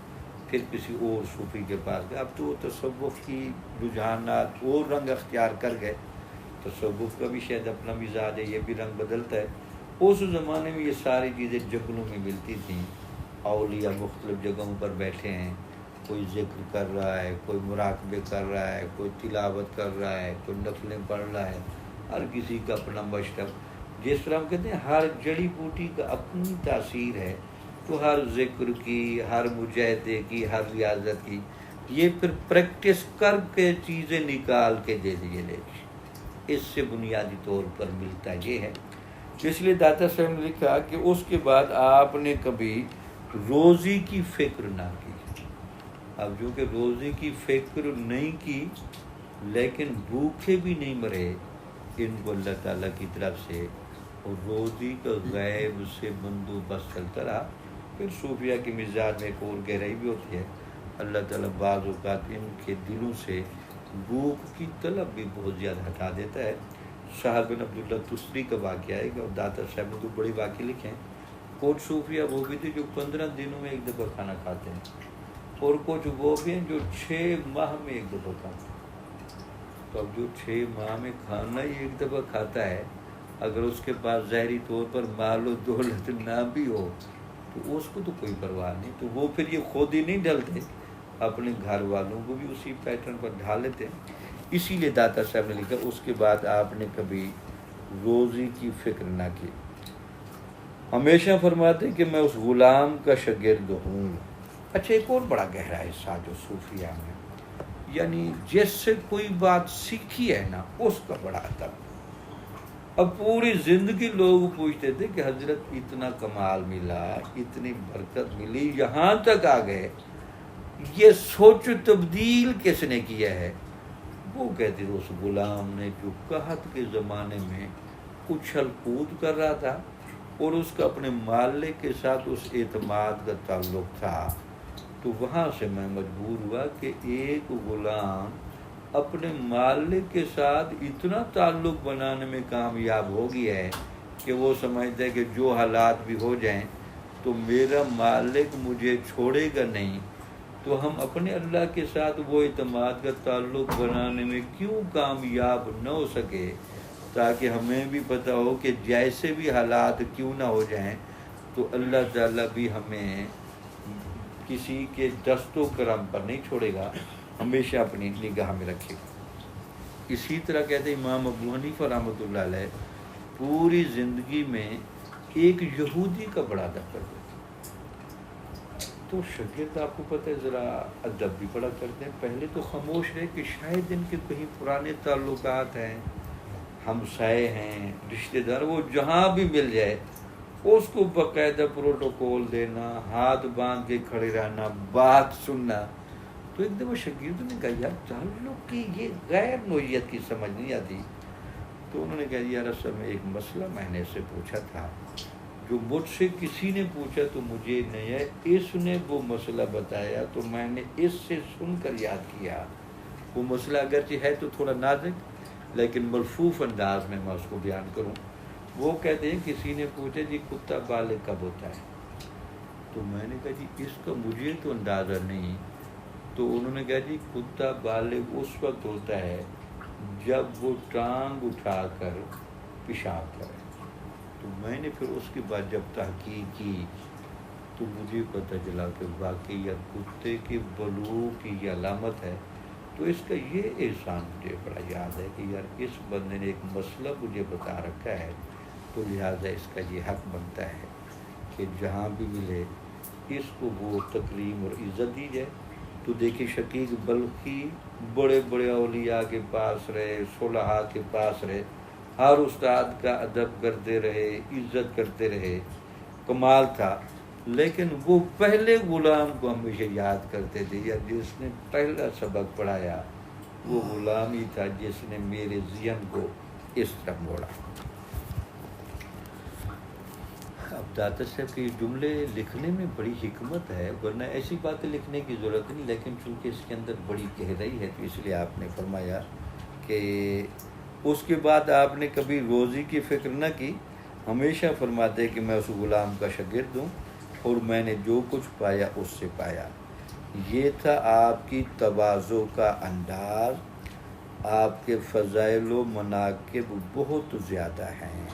پھر کسی اور صوفی کے پاس گیا، اب تو تصوف کی رجحانات اور رنگ اختیار کر گئے، تصوف کا بھی شاید اپنا مزاج ہے، یہ بھی رنگ بدلتا ہے۔ اس زمانے میں یہ ساری چیزیں جنگلوں میں ملتی تھیں، اولیاء مختلف جگہوں پر بیٹھے ہیں، کوئی ذکر کر رہا ہے، کوئی مراقبے کر رہا ہے، کوئی تلاوت کر رہا ہے، کوئی نفلیں پڑھ رہا ہے، ہر کسی کا اپنا مشرب۔ جس طرح ہم کہتے ہیں ہر جڑی بوٹی کا اپنی تاثیر ہے، تو ہر ذکر کی، ہر مجاہدے کی، ہر ریاضت کی، یہ پھر پریکٹس کر کے چیزیں نکال کے دے دیے اس سے بنیادی طور پر ملتا یہ ہے۔ اس لیے داتا صاحب نے لکھا کہ اس کے بعد آپ نے کبھی روزی کی فکر نہ کی۔ اب جو کہ روزی کی فکر نہیں کی لیکن بھوکے بھی نہیں مرے، ان کو اللہ تعالیٰ کی طرف سے اور روزی کا غیب سے بندوبست چلتا رہا۔ پھر صوفیہ کے مزاج میں ایک اور گہرائی بھی ہوتی ہے، اللہ تعالیٰ بعض اوقات ان کے دلوں سے بھوک کی طلب بھی بہت زیادہ ہٹا دیتا ہے۔ صاحب بن عبداللہ تستری کا واقعہ ہے کہ داتا صاحب نے تو بڑے واقعے لکھے ہیں۔ کچھ صوفیہ وہ بھی تھے جو 15 دنوں میں ایک دفعہ کھانا کھاتے ہیں، اور کچھ وہ بھی ہیں جو 6 ماہ میں ایک دفعہ کھاتے ہیں۔ تو اب جو 6 ماہ میں کھانا ہی ایک دفعہ کھاتا ہے، اگر اس کے پاس ظاہری طور پر مال و دولت نہ بھی ہو تو اس کو تو کوئی پرواہ نہیں، تو وہ پھر یہ خود ہی نہیں ڈھلتے، اپنے گھر والوں کو بھی اسی پیٹرن پر ڈھال لیتے ہیں۔ اسی لیے داتا صاحب نے لکھا اس کے بعد آپ نے کبھی روزی کی فکر نہ کی، ہمیشہ فرماتے کہ میں اس غلام کا شاگرد ہوں۔ اچھا، ایک اور بڑا گہرا حصہ جو صوفیہ میں، یعنی جس سے کوئی بات سیکھی ہے نا اس کا بڑا ادب۔ اب پوری زندگی لوگ پوچھتے تھے کہ حضرت اتنا کمال ملا، اتنی برکت ملی، یہاں تک آ گئے، یہ سوچ تبدیل کس نے کیا ہے؟ وہ کہتے تھے اس غلام نے جو قحط کے زمانے میں اچھل کود کر رہا تھا اور اس کا اپنے مالک کے ساتھ اس اعتماد کا تعلق تھا، تو وہاں سے میں مجبور ہوا کہ ایک غلام اپنے مالک کے ساتھ اتنا تعلق بنانے میں کامیاب ہو گیا ہے کہ وہ سمجھتا ہے کہ جو حالات بھی ہو جائیں تو میرا مالک مجھے چھوڑے گا نہیں، تو ہم اپنے اللہ کے ساتھ وہ اعتماد کا تعلق بنانے میں کیوں کامیاب نہ ہو سکے، تاکہ ہمیں بھی پتہ ہو کہ جیسے بھی حالات کیوں نہ ہو جائیں تو اللہ تعالیٰ بھی ہمیں کسی کے دست و کرم پر نہیں چھوڑے گا، ہمیشہ اپنی نگاہ میں رکھے گا۔ اسی طرح کہتے ہیں امام ابو حنیفہ رحمۃ اللہ علیہ پوری زندگی میں ایک یہودی کا بڑا ادب کرتے تھے، تو شاگرد آپ کو پتہ ہے ذرا ادب بھی بڑا کرتے ہیں۔ پہلے تو خاموش رہے کہ شاید ان کے کہیں پرانے تعلقات ہیں، ہمسائے ہیں، رشتہ دار، وہ جہاں بھی مل جائے اس کو باقاعدہ پروٹوکول دینا، ہاتھ باندھ کے کھڑے رہنا، بات سننا۔ تو ایک دفعہ شاگردوں نے کہا یار تعلق کی یہ غیر نوعیت کی سمجھ نہیں آتی، تو انہوں نے کہا یار اصل میں ایک مسئلہ میں نے اسے پوچھا تھا، جو مجھ سے کسی نے پوچھا تو مجھے نہیں ہے، اس نے وہ مسئلہ بتایا تو میں نے اس سے سن کر یاد کیا۔ وہ مسئلہ اگرچہ ہے تو تھوڑا نازک لیکن ملفوف انداز میں اس کو بیان کروں۔ وہ کہتے ہیں کسی نے پوچھا جی کتا بالغ کب ہوتا ہے، تو میں نے کہا جی اس کا مجھے تو اندازہ نہیں، تو انہوں نے کہا جی کتا بالغ اس وقت ہوتا ہے جب وہ ٹانگ اٹھا کر پیشاب کرے۔ تو میں نے پھر اس کے بعد جب تحقیق کی تو مجھے پتہ چلا کہ واقعی یا کتے کے بلوغ کی یہ علامت ہے۔ تو اس کا یہ احسان مجھے بڑا یاد ہے کہ یار اس بندے نے ایک مسئلہ مجھے بتا رکھا ہے، تو لہٰذا اس کا یہ حق بنتا ہے کہ جہاں بھی ملے اس کو وہ تکریم اور عزت دی جائے۔ تو دیکھیں شقیق بلخی بڑے بڑے اولیاء کے پاس رہے، صلحاء کے پاس رہے، ہر استاد کا ادب کرتے رہے، عزت کرتے رہے، کمال تھا، لیکن وہ پہلے غلام کو ہمیشہ یاد کرتے تھے، یا جس نے پہلا سبق پڑھایا وہ غلام ہی تھا جس نے میرے ذہن کو اس طرح موڑا۔ اب داتا صاحب کے جملے لکھنے میں بڑی حکمت ہے، ورنہ ایسی باتیں لکھنے کی ضرورت نہیں، لیکن چونکہ اس کے اندر بڑی گہرائی ہے تو اس لیے آپ نے فرمایا کہ اس کے بعد آپ نے کبھی روزی کی فکر نہ کی، ہمیشہ فرماتے کہ میں اس غلام کا شاگرد ہوں اور میں نے جو کچھ پایا اس سے پایا۔ یہ تھا آپ کی تواضع کا انداز، آپ کے فضائل و مناقب بہت زیادہ ہیں۔